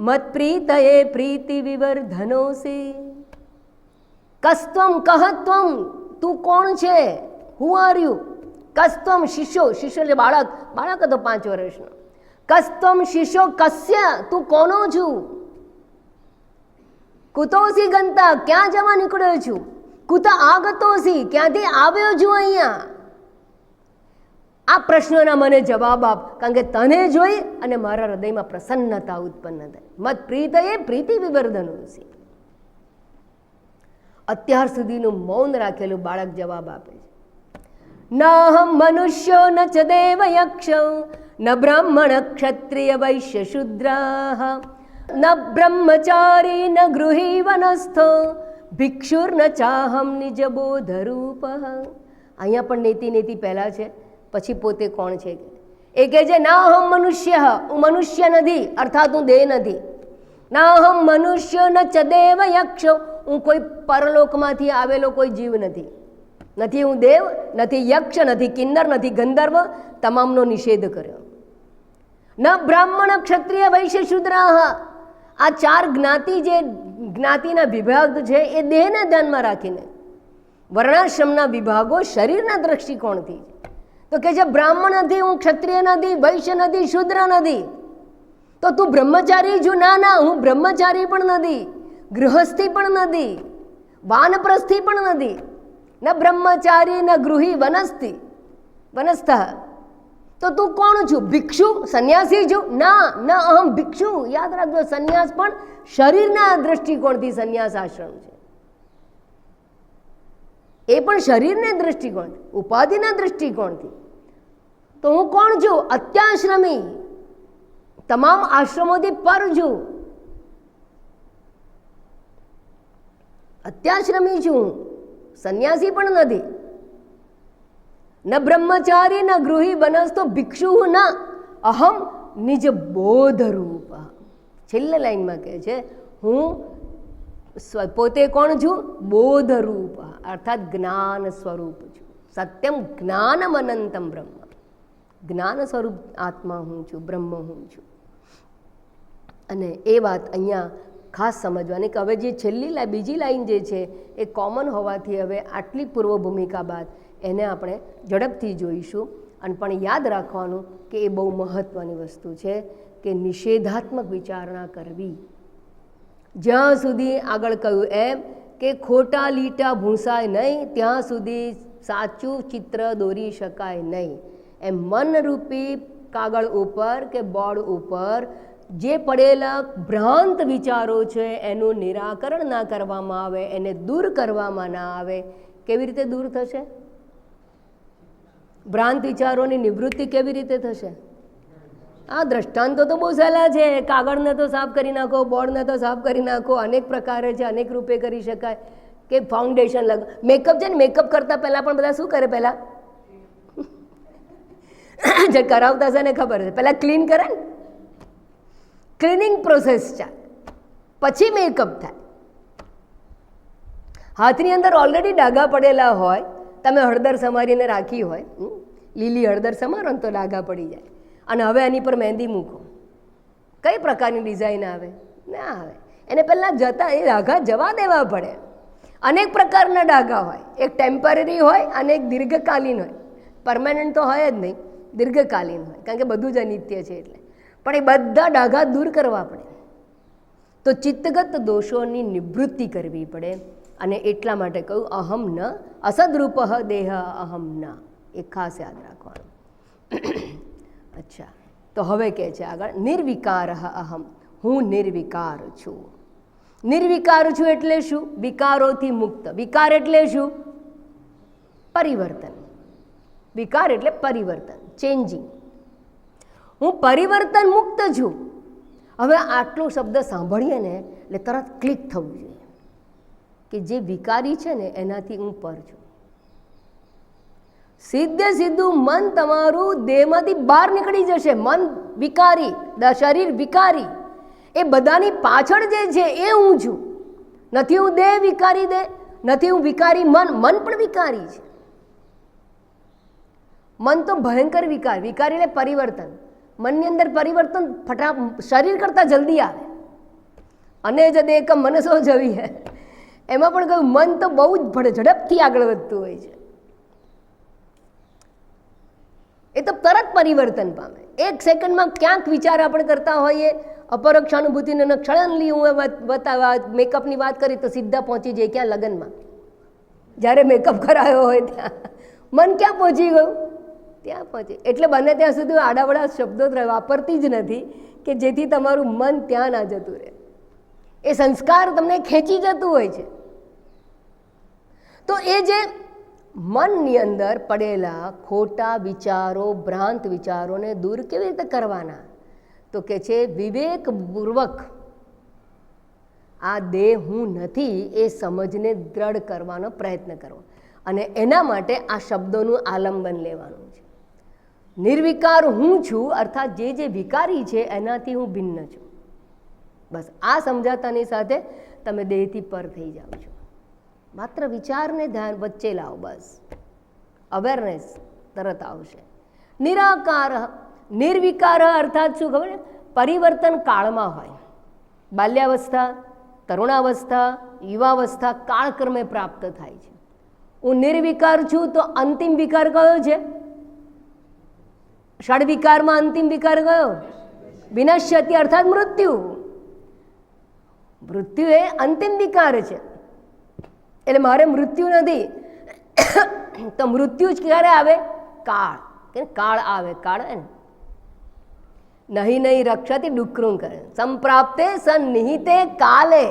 મત્પ્રીતયે પ્રીતિ વિવર્ધનોસી. કસ્ત્વમ કહત્વમ, તું કોણ છે? Who are you? કસ્ત્વમ શિશો, શિશો એટલે બાળક, બાળક હતો 5 વર્ષનો. કસ્ત્વમ શિશો કસ્ય, તું કોનો છું? કુતોસી ગંતા, ક્યાં જવા નીકળ્યો છું? કુત આગતોસી, ક્યાંથી આવ્યો છું અહીંયા? આ પ્રશ્નોના મને જવાબ આપ, કારણ કે તને જોઈ અને મારા હૃદયમાં પ્રસન્નતા ઉત્પન્ન થાય. મત પ્રીતયે પ્રીતિ વિવર્ધનોસી. અત્યાર સુધીનું મૌન રાખેલું બાળક જવાબ આપે છે, નાહમ મનુષ્યો ન ચ દેવ યક્ષો ન બ્રાહ્મણ ક્ષત્રિય વૈશ્ય શૂદ્રાઃ ન બ્રહ્મચારી ન ગૃહી વનસ્થો ભિક્ષુર્ન ચાહમ નિજ બોધરૂપ. અહીંયા પણ નેતિ પહેલા છે, પછી પોતે કોણ છે એ કહે છે, ના હમ મનુષ્ય, હું મનુષ્ય નથી, અર્થાત હું દેહ નથી. ના હમ મનુષ્ય ન ચ દેવ યક્ષો, હું કોઈ પરલોકમાંથી આવેલો કોઈ જીવ નથી. નથી હું દેવ, નથી યક્ષ, નથી કિન્નર, નથી ગંધર્વ, તમામનો નિષેધ કર્યો. ન બ્રાહ્મણ ક્ષત્રિય વૈશ્ય શૂદ્રાઃ, આ 4 જ્ઞાતિ જે જ્ઞાતિના વિભાગ છે એ દેહને ધ્યાનમાં રાખીને. વર્ણાશ્રમના વિભાગો શરીરના દ્રષ્ટિકોણથી. તો કે છે બ્રાહ્મણ નથી, હું ક્ષત્રિય નથી, વૈશ્ય નથી, શૂદ્ર નથી, તો તું બ્રહ્મચારી છું? ના ના, હું બ્રહ્મચારી પણ નથી, ગૃહસ્થી પણ નથી, વાનપ્રસ્થી પણ નથી. ન બ્રહ્મચારી ન ગૃહી વનસ્થ. તો તું કોણ છું? ભિક્ષુ, સંન્યાસી છું? ના, ન અહમ ભિક્ષુ. યાદ રાખજો, સંન્યાસ પણ શરીરના દ્રષ્ટિકોણથી સંન્યાસ આશ્રમ છે, એ પણ શરીરના દ્રષ્ટિકોણથી, ઉપાધિના દ્રષ્ટિકોણથી. તો હું કોણ છું? અત્યાશ્રમી, તમામ આશ્રમોથી પર છું, અત્યાશ્રમી છું, સંન્યાસી પણ નથી. ન બ્રહ્મચારી ન ગૃહી વનસ્તો ભિક્ષુ ન અહમ નિજ બોધરૂપ. છેલ્લે લાઈનમાં કહે છે, હું પોતે કોણ છું? બોધરૂપ અર્થાત જ્ઞાન સ્વરૂપ છું. સત્યમ જ્ઞાનમ અનંતમ બ્રહ્મ, જ્ઞાન સ્વરૂપ આત્મા હું છું, બ્રહ્મ હું છું. અને એ વાત અહીંયા ખાસ સમજવાની કે હવે જે છેલ્લી બીજી લાઈન જે છે એ કોમન હોવાથી હવે આટલી પૂર્વ ભૂમિકા બાદ એને આપણે ઝડપથી જોઈશું. અને પણ યાદ રાખવાનું કે એ બહુ મહત્ત્વની વસ્તુ છે કે નિષેધાત્મક વિચારણા કરવી. જ્યાં સુધી આગળ કહ્યું એમ કે ખોટા લીટા ભૂંસાય નહીં ત્યાં સુધી સાચું ચિત્ર દોરી શકાય નહીં. એમ મનરૂપી કાગળ ઉપર કે બોર્ડ ઉપર જે પડેલા ભ્રાંત વિચારો છે એનું નિરાકરણ ના કરવામાં આવે, એને દૂર કરવામાં ના આવે, કેવી રીતે દૂર થશે? ભ્રાંત વિચારોની નિવૃત્તિ કેવી રીતે થશે? આ દ્રષ્ટાંતો તો બહુ સહેલા છે. કાગળને તો સાફ કરી નાખો, બોર્ડને તો સાફ કરી નાખો, અનેક પ્રકારે છે, અનેક રૂપે કરી શકાય. કે ફાઉન્ડેશન મેકઅપ છે ને, મેકઅપ કરતા પહેલાં પણ બધા શું કરે? પહેલાં જે કરાવતા છે ને ખબર છે, પહેલાં ક્લીન કરે ને, ક્લિનિંગ પ્રોસેસ ચાલે, પછી મેકઅપ થાય. હાથની અંદર ઓલરેડી ડાઘા પડેલા હોય, તમે હળદર સમારીને રાખી હોય, લીલી હળદર સમારો ને તો ડાઘા પડી જાય, અને હવે એની પર મહેંદી મૂકો, કઈ પ્રકારની ડિઝાઇન આવે? ના આવે. એને પહેલાં જતા એ ડાઘા જવા દેવા પડે. અનેક પ્રકારના ડાઘા હોય, એક ટેમ્પરરી હોય અને એક દીર્ઘકાલીન હોય. પરમાનન્ટ તો હોય જ નહીં, દીર્ઘકાલીન હોય, કારણ કે બધું જ અનિત્ય છે. એટલે પણ એ બધા ડાઘા દૂર કરવા પડે. તો ચિત્તગત દોષોની નિવૃત્તિ કરવી પડે. અને એટલા માટે કહ્યું અહમ ન અસદરૂપ દેહ અહમ ન, એ ખાસ યાદ રાખવાનું. અચ્છા, તો હવે કહે છે આગળ નિર્વિકાર અહમ, હું નિર્વિકાર છું. નિર્વિકાર છું એટલે શું? વિકારોથી મુક્ત. વિકાર એટલે શું? પરિવર્તન. વિકાર એટલે પરિવર્તન, ચેન્જિંગ. હું પરિવર્તન મુક્ત છું. હવે આટલો શબ્દ સાંભળીએ ને એટલે તરત ક્લિક થવું જોઈએ કે જે વિકારી છે ને એનાથી હું પર છું. સીધે સીધું મન તમારું દેહમાંથી બહાર નીકળી જશે. મન વિકારી, શરીર વિકારી, એ બધાની પાછળ જે છે એ હું છું. નથી હું દેહ વિકારી દેહ, નથી હું વિકારી મન, મન પણ વિકારી છે. મન તો ભયંકર વિકાર. વિકાર એટલે પરિવર્તન. મનની અંદર પરિવર્તન શરીર કરતાં જલ્દી આવે. અને જ દેહ મનસો જવી હે, એમાં પણ કહ્યું મન તો બહુ જ ઝડપથી આગળ વધતું હોય છે. એ તો તરત પરિવર્તન પામે. એક સેકન્ડમાં ક્યાંક વિચાર આપણે કરતા હોઈએ, અપરોક્ષાનુભૂતિને ક્ષણલી હું મેકઅપની વાત કરી તો સીધા પહોંચી જાય ક્યાં? લગ્નમાં. જ્યારે મેકઅપ કરાયો હોય ત્યાં મન ક્યાં પહોંચી ગયું? ત્યાં પહોંચે. એટલે બને ત્યાં સુધી આડાવડા શબ્દો વાપરતી જ નથી કે જેથી તમારું મન ત્યાં ના જતું રહે. એ સંસ્કાર તમને ખેંચી જતું હોય છે. તો એ જે મનની અંદર પડેલા ખોટા વિચારો, ભ્રાંત વિચારોને દૂર કેવી રીતે કરવાના? તો કે છે વિવેકપૂર્વક આ દેહ હું નથી એ સમજને દ્રઢ કરવાનો પ્રયત્ન કરવો. અને એના માટે આ શબ્દોનું આલંબન લેવાનું છે. નિર્વિકાર હું છું, અર્થાત જે વિકારી છે એનાથી હું ભિન્ન છું. બસ આ સમજાતાની સાથે તમે દેહથી પર થઈ જાઓ છો. માત્ર વિચારને ધ્યાન વચ્ચે લાવો, બસ અવેરનેસ તરત આવશે. નિરાકાર નિર્વિકાર અર્થાત શું ખબર? પરિવર્તન કાળમાં હોય. બાલ્યાવસ્થા, તરુણાવસ્થા, યુવાવસ્થા કાળક્રમે પ્રાપ્ત થાય છે. હું નિર્વિકાર છું તો અંતિમ વિકાર કયો છે? ષડવિકારમાં અંતિમ વિકાર કયો? વિનશ્યતિ અર્થાત મૃત્યુ. મૃત્યુ એ અંતિમ વિકાર છે. એટલે મારે મૃત્યુ નથી તો મૃત્યુ જ ક્યારે આવે? કાળ. કાળ આવે, કાળ ને નહીં નહીં રક્ષાથી ડુકરું કરે. સંપ્રાપ્તે સન્નિહિતે કાલે.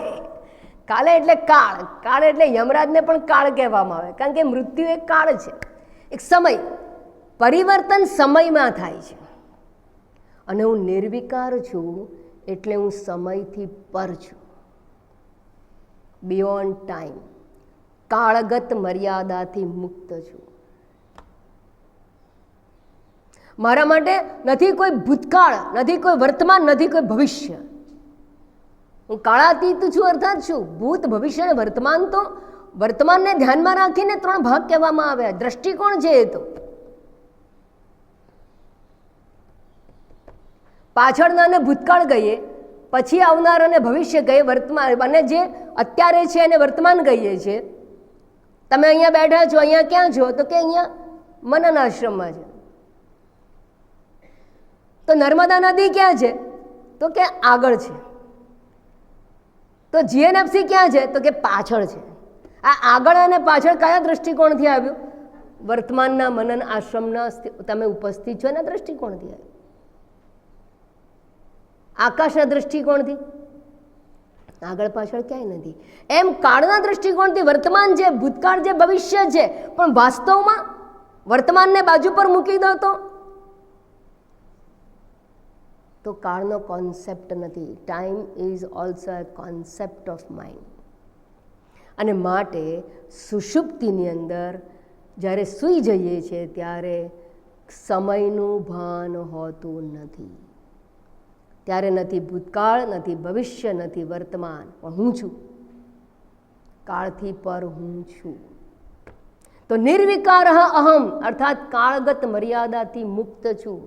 કાલે એટલે કાળ. કાળ એટલે યમરાજને પણ કાળ કહેવામાં આવે, કારણ કે મૃત્યુ એક કાળ છે, એક સમય. પરિવર્તન સમયમાં થાય છે. અને હું નિર્વિકાર છું એટલે હું સમયથી પર છું, બિયોન્ડ ટાઈમ. કાળગત મર્યાદાથી મુક્ત છું. મારા માટે નથી કોઈ ભૂતકાળ, નથી કોઈ વર્તમાન, નથી કોઈ ભવિષ્ય. હું કાળાતીત છું અર્થાત શું? ભૂત, ભવિષ્ય અને વર્તમાન. તો વર્તમાનને ધ્યાનમાં રાખીને 3 ભાગ કહેવામાં આવ્યા. દ્રષ્ટિકોણ છે એ તો પાછળના અને ભૂતકાળ કહીએ, પછી આવનાર અને ભવિષ્ય કહીએ, વર્તમાન અને જે અત્યારે છે એને વર્તમાન કહીએ છીએ. તમે અહીંયા બેઠા છો, અહીંયા ક્યાં છો? તો કે અહીંયા મનન આશ્રમમાં છે. તો નર્મદા નદી ક્યાં છે? તો કે આગળ છે. તો જીએનએફસી ક્યાં છે? તો કે પાછળ છે. આ આગળ અને પાછળ કયા દ્રષ્ટિકોણથી આવ્યું? વર્તમાનના મનન આશ્રમના તમે ઉપસ્થિત છો એના દ્રષ્ટિકોણથી આવ્યું. આકાશના દ્રષ્ટિકોણથી આગળ પાછળ ક્યાંય નથી. એમ કાળના દ્રષ્ટિકોણથી વર્તમાન છે, ભૂતકાળ છે, ભવિષ્ય છે. પણ વાસ્તવમાં વર્તમાનને બાજુ પર મૂકી દો તો કાળનો કોન્સેપ્ટ નથી. Time is also a concept of mind. અને માટે સુષુપ્તિની અંદર જ્યારે સૂઈ જઈએ છીએ ત્યારે સમયનું ભાન હોતું નથી. ત્યારે નથી ભૂતકાળ, નથી ભવિષ્ય, નથી વર્તમાન, પણ હું છું. કાળથી પર હું છું. તો નિર્વિકાર અહમ અર્થાત કાળગત મર્યાદાથી મુક્ત છું,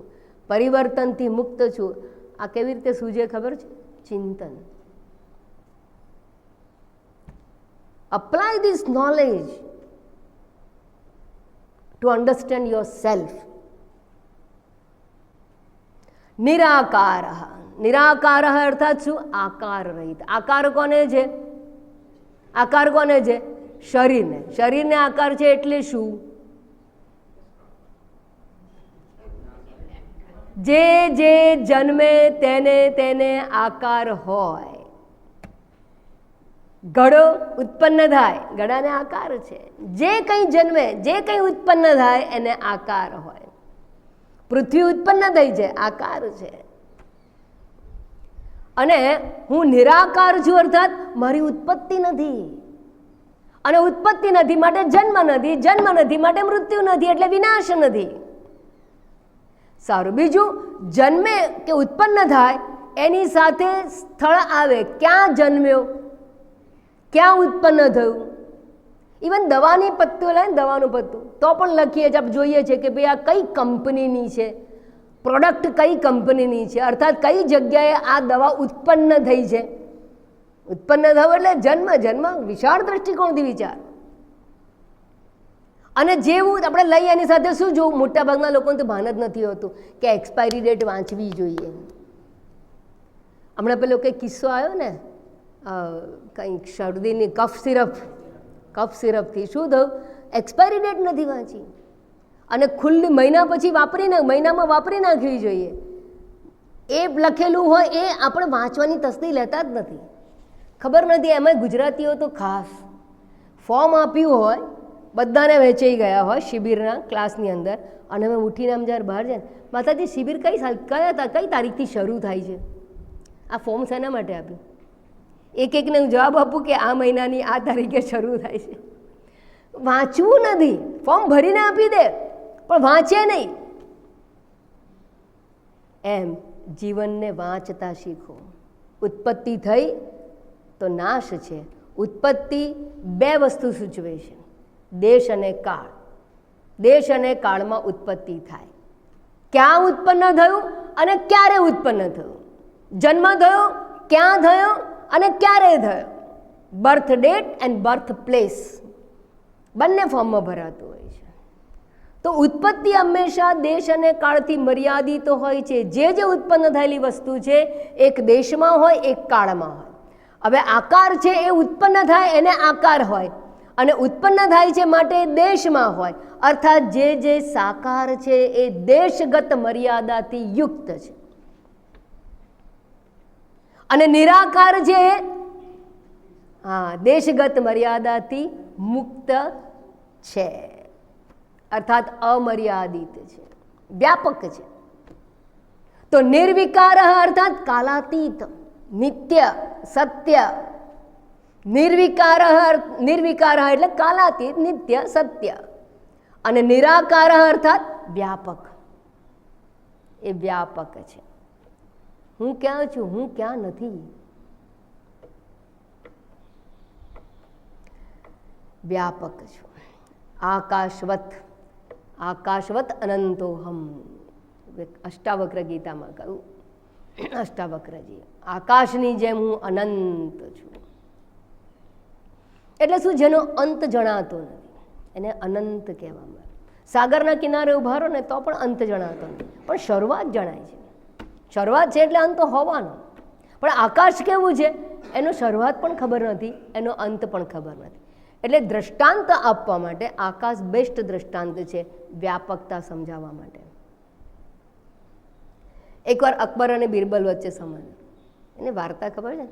પરિવર્તનથી મુક્ત છું. આ કેવી રીતે સૂજે ખબર છે? ચિંતન. Apply this knowledge to understand yourself. નિરાકાર. નિરાકાર અર્થાત શું? આકાર રહિત. આકાર કોને છે? આકાર કોને છે? શરીરને. શરીરને આકાર છે એટલે શું? જે જે જન્મે તેને આકાર હોય. ઘડો ઉત્પન્ન થાય, ઘડાને આકાર છે. જે કંઈ જન્મે, જે કંઈ ઉત્પન્ન થાય એને આકાર હોય. પૃથ્વી ઉત્પન્ન થઈ છે, આકાર છે. અને હું નિરાકાર છું અર્થાત મારી ઉત્પત્તિ નથી. અને ઉત્પત્તિ નથી માટે જન્મ નથી, જન્મ નથી માટે મૃત્યુ નથી, એટલે વિનાશ નથી. સારું, બીજું, જન્મે કે ઉત્પન્ન થાય એની સાથે સ્થળ આવે. ક્યાં જન્મ્યો, ક્યાં ઉત્પન્ન થયું. ઇવન દવાની પત્તું લે, દવાનું પત્તું તો પણ લખીએ છીએ, જોઈએ છે કે ભાઈ આ કઈ કંપનીની છે, પ્રોડક્ટ કઈ કંપનીની છે, અર્થાત કઈ જગ્યાએ આ દવા ઉત્પન્ન થઈ છે. ઉત્પન્ન થયું એટલે જન્મ. જન્મ વિશાળ દ્રષ્ટિકોણથી વિચાર. અને જેવું આપણે લઈ એની સાથે શું જોવું? મોટાભાગના લોકોને તો ભાન જ નથી હોતું કે એક્સપાયરી ડેટ વાંચવી જોઈએ. હમણાં પેલો કંઈક કિસ્સો આવ્યો ને, કંઈક શરદીની કફ સિરપથી શું થયું? એક્સપાયરી ડેટ નથી વાંચી અને ખુલ્લી મહિના પછી મહિનામાં વાપરી નાખવી જોઈએ. એ લખેલું હોય એ આપણે વાંચવાની તસ્દી લેતા જ નથી. ખબર નથી. એમાં ગુજરાતીઓ તો ખાસ ફોર્મ આપ્યું હોય, બધાને વેચાઈ ગયા હોય શિબિરના ક્લાસની અંદર, અને અમે ઉઠીને આમ જ્યારે બહાર જાય, માતાજી શિબિર કઈ તારીખથી શરૂ થાય છે? આ ફોર્મ શેના માટે આપ્યું? એકને હું જવાબ આપું કે આ મહિનાની આ તારીખે શરૂ થાય છે. વાંચવું નથી. ફોર્મ ભરીને આપી દે પણ વાંચે નહીં. એમ જીવનને વાંચતા શીખો. ઉત્પત્તિ થઈ તો નાશ છે. ઉત્પત્તિ 2 વસ્તુ સૂચવે છે, દેશ અને કાળ. દેશ અને કાળમાં ઉત્પત્તિ થાય. ક્યાં ઉત્પન્ન થયું અને ક્યારે ઉત્પન્ન થયું. જન્મ થયો, ક્યાં થયો અને ક્યારે થયો. Birth date and birth place બંને ફોર્મમાં ભરાતું હોય છે. તો ઉત્પત્તિ હંમેશા દેશ અને કાળથી મર્યાદિત હોય છે. જે ઉત્પન્ન થયેલી વસ્તુ છે એક દેશમાં હોય, એક કાળમાં હોય. હવે આકાર છે એ ઉત્પન્ન થાય એને આકાર હોય, અને ઉત્પન્ન થાય છે માટે દેશમાં હોય. અર્થાત જે સાકાર છે એ દેશગત મર્યાદાથી યુક્ત છે, અને નિરાકાર છે દેશગત મર્યાદાથી મુક્ત છે, અર્થાત અમર્યાદિત છે, વ્યાપક છે. તો નિર્વિકાર અર્થાત કાલાતીત, નિત્ય, સત્ય. નિર્વિકાર એટલે કાલાતીત, નિત્ય, સત્ય. અને નિરાકાર અર્થાત વ્યાપક. એ વ્યાપક છે. હું ક્યાં છું, હું ક્યાં નથી. વ્યાપક છું. આકાશવત, આકાશવત અનંતોહમ, અષ્ટાવક્ર ગીતામાં કહ્યું અષ્ટાવક્રજી, આકાશની જેમ હું અનંત છું. એટલે શું? જેનો અંત જણાતો નથી એને અનંત કહેવામાં. સાગરના કિનારે ઉભા રહો ને તો પણ અંત જણાતો નથી, પણ શરૂઆત જણાય છે. શરૂઆત છે એટલે અંત હોવાનો. પણ આકાશ કેવું છે એનો શરૂઆત પણ ખબર નથી, એનો અંત પણ ખબર નથી. એટલે દ્રષ્ટાંત આપવા માટે આકાશ બેસ્ટ દ્રષ્ટાંત છે વ્યાપકતા સમજાવવા માટે. એકવાર અકબર અને બિરબલ વચ્ચે સંબંધ, એને વાર્તા ખબર છે?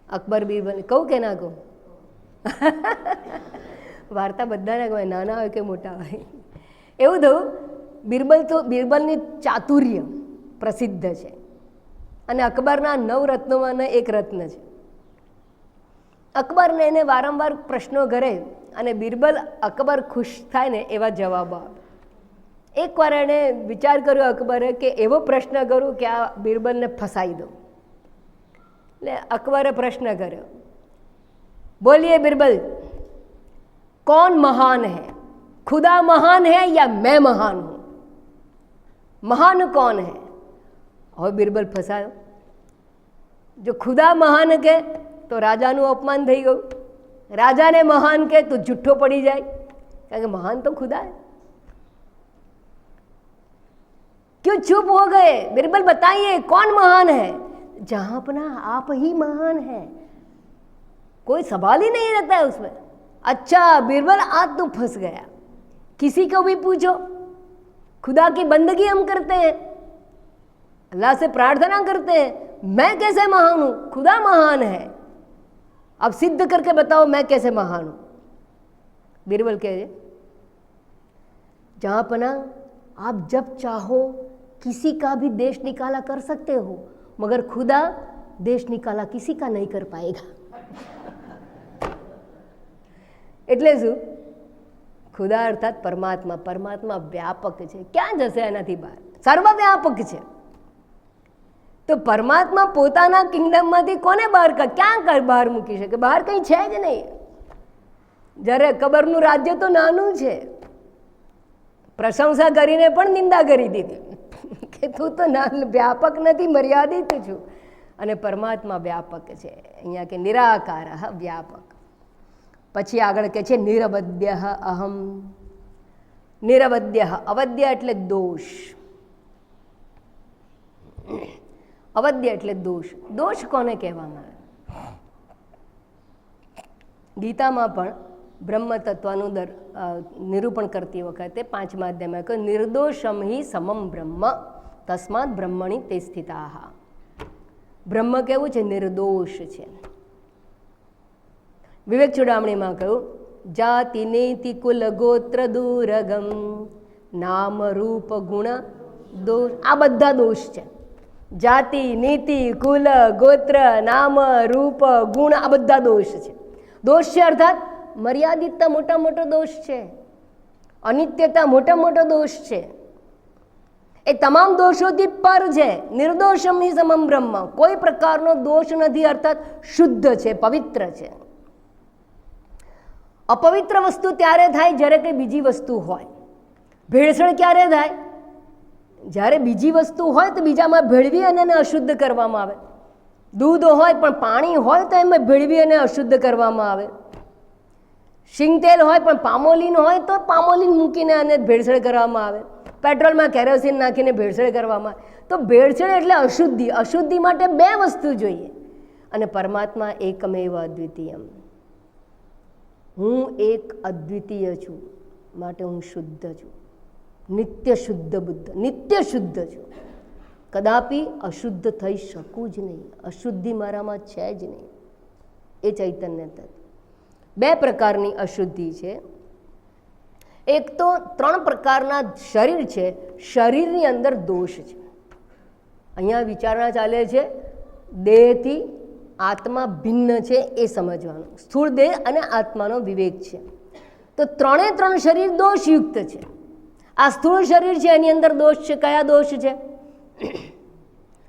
અકબર બિરબલ, કહું કે ના કહું? વાર્તા બધાને કહે, નાના હોય કે મોટા હોય. એવું થયું, બિરબલની ચાતુર્ય પ્રસિદ્ધ છે અને અકબરના 9 રત્નોમાંના એક રત્ન છે. અકબરને એને વારંવાર પ્રશ્નો કરે અને બિરબલ અકબર ખુશ થાય ને એવા જવાબો આપે. એકવાર એણે વિચાર કર્યો અકબરે કે એવો પ્રશ્ન કરું કે આ બિરબલને ફસાઈ દઉં. એટલે અકબરે પ્રશ્ન કર્યો, બોલીએ બિરબલ, कौन महान है? खुदा महान है या मैं महान हूं? महान कौन है? और बिरबल फंसायो. जो खुदा महान के तो राजाનું અપમાન થઈ ગયું, રાજાને મહાન કે તો જુઠ્ઠો પડી જાય, કારણ કે મહાન તો खुदा है. क्यों चुप हो गए? बिरबल बताइए कौन महान है? जहांपना आप ही महान है, कोई सवाल ही नहीं रहता है उसमें. अच्छा बिरबल आज तो फंस गया. किसी को भी पूछो, खुदा की बंदगी हम करते हैं, अल्लाह से प्रार्थना करते हैं, मैं कैसे महान हूं? खुदा महान है, अब सिद्ध करके बताओ मैं कैसे महान हूं. बिरबल कह रहे, जहां पना आप जब चाहो किसी का भी देश निकाला कर सकते हो, मगर खुदा देश निकाला किसी का नहीं कर पाएगा. એટલે શું? ખુદા અર્થાત પરમાત્મા. પરમાત્મા વ્યાપક છે, ક્યાં જશે એનાથી બહાર? સર્વવ્યાપક છે. તો પરમાત્મા પોતાના કિંગડમમાંથી કોને બહાર, ક્યાં બહાર મૂકી શકે? બહાર કંઈ છે જ નહીં. જ્યારે અકબરનું રાજ્ય તો નાનું છે, પ્રશંસા કરીને પણ નિંદા કરી દીધી કે તું તો વ્યાપક નથી, મર્યાદિત છું. અને પરમાત્મા વ્યાપક છે. અહીંયા કે નિરાકાર વ્યાપક. પછી આગળ કે છે નિરવદ્ય અહમ. નિરવદ્ય, અવદ્ય એટલે દોષ. અવદ્ય એટલે દોષ. દોષ કોને કહેવામાં આવે? ગીતામાં પણ બ્રહ્મ તત્વનું નિરૂપણ કરતી વખતે 5મા અધ્યાયમાં કહ્યું, નિર્દોષમ હિ સમમ બ્રહ્મ તસ્માત બ્રહ્મણી તે સ્થિતાઃ. બ્રહ્મ કેવું છે? નિર્દોષ છે. વિવેક ચૂડામણીમાં કહ્યું, જાતિ નેતિ કુલ ગોત્ર દુરગમ નામ રૂપ ગુણ દોષ. આ બધા દોષ છે. જાતિ, નીતિ, કુલ, ગોત્ર, નામ, રૂપ, ગુણ, આ બધા દોષ છે. દોષ છે અર્થાત મર્યાદિતતા મોટા મોટો દોષ છે, અનિત્યતા મોટા મોટો દોષ છે. એ તમામ દોષોથી પર છે. નિર્દોષમ હિ સમમ બ્રહ્મ, કોઈ પ્રકારનો દોષ નથી, અર્થાત શુદ્ધ છે, પવિત્ર છે. અપવિત્ર વસ્તુ ત્યારે થાય જ્યારે કંઈ બીજી વસ્તુ હોય. ભેળસેળ ક્યારે થાય? જ્યારે બીજી વસ્તુ હોય તો બીજામાં ભેળવી અને એને અશુદ્ધ કરવામાં આવે. દૂધ હોય પણ પાણી હોય તો એમાં ભેળવી અને અશુદ્ધ કરવામાં આવે. શિંગતેલ હોય પણ પામોલીન હોય તો પામોલીન મૂકીને અને ભેળસેળ કરવામાં આવે. પેટ્રોલમાં કેરોસીન નાખીને ભેળસેળ કરવામાં આવે. તો ભેળસેળ એટલે અશુદ્ધિ. અશુદ્ધિ માટે 2 વસ્તુ જોઈએ. અને પરમાત્મા એકમેવ અદ્વિતીયમ. હું એક અદ્વિતીય છું, માટે હું શુદ્ધ છું. નિત્ય શુદ્ધ બુદ્ધ, નિત્ય શુદ્ધ છું. કદાપી અશુદ્ધ થઈ શકું જ નહીં. અશુદ્ધિ મારામાં છે જ નહીં. એ ચૈતન્ય તત્વ. 2 પ્રકારની અશુદ્ધિ છે. એક તો 3 પ્રકારના શરીર છે, શરીરની અંદર દોષ છે. અહીંયા વિચારણા ચાલે છે દેહથી આત્મા ભિન્ન છે એ સમજવાનું. સ્થૂળ દેહ અને આત્માનો વિવેક છે. તો 3 શરીર દોષયુક્ત છે. આ સ્થૂળ શરીર છે એની અંદર દોષ છે. કયા દોષ છે?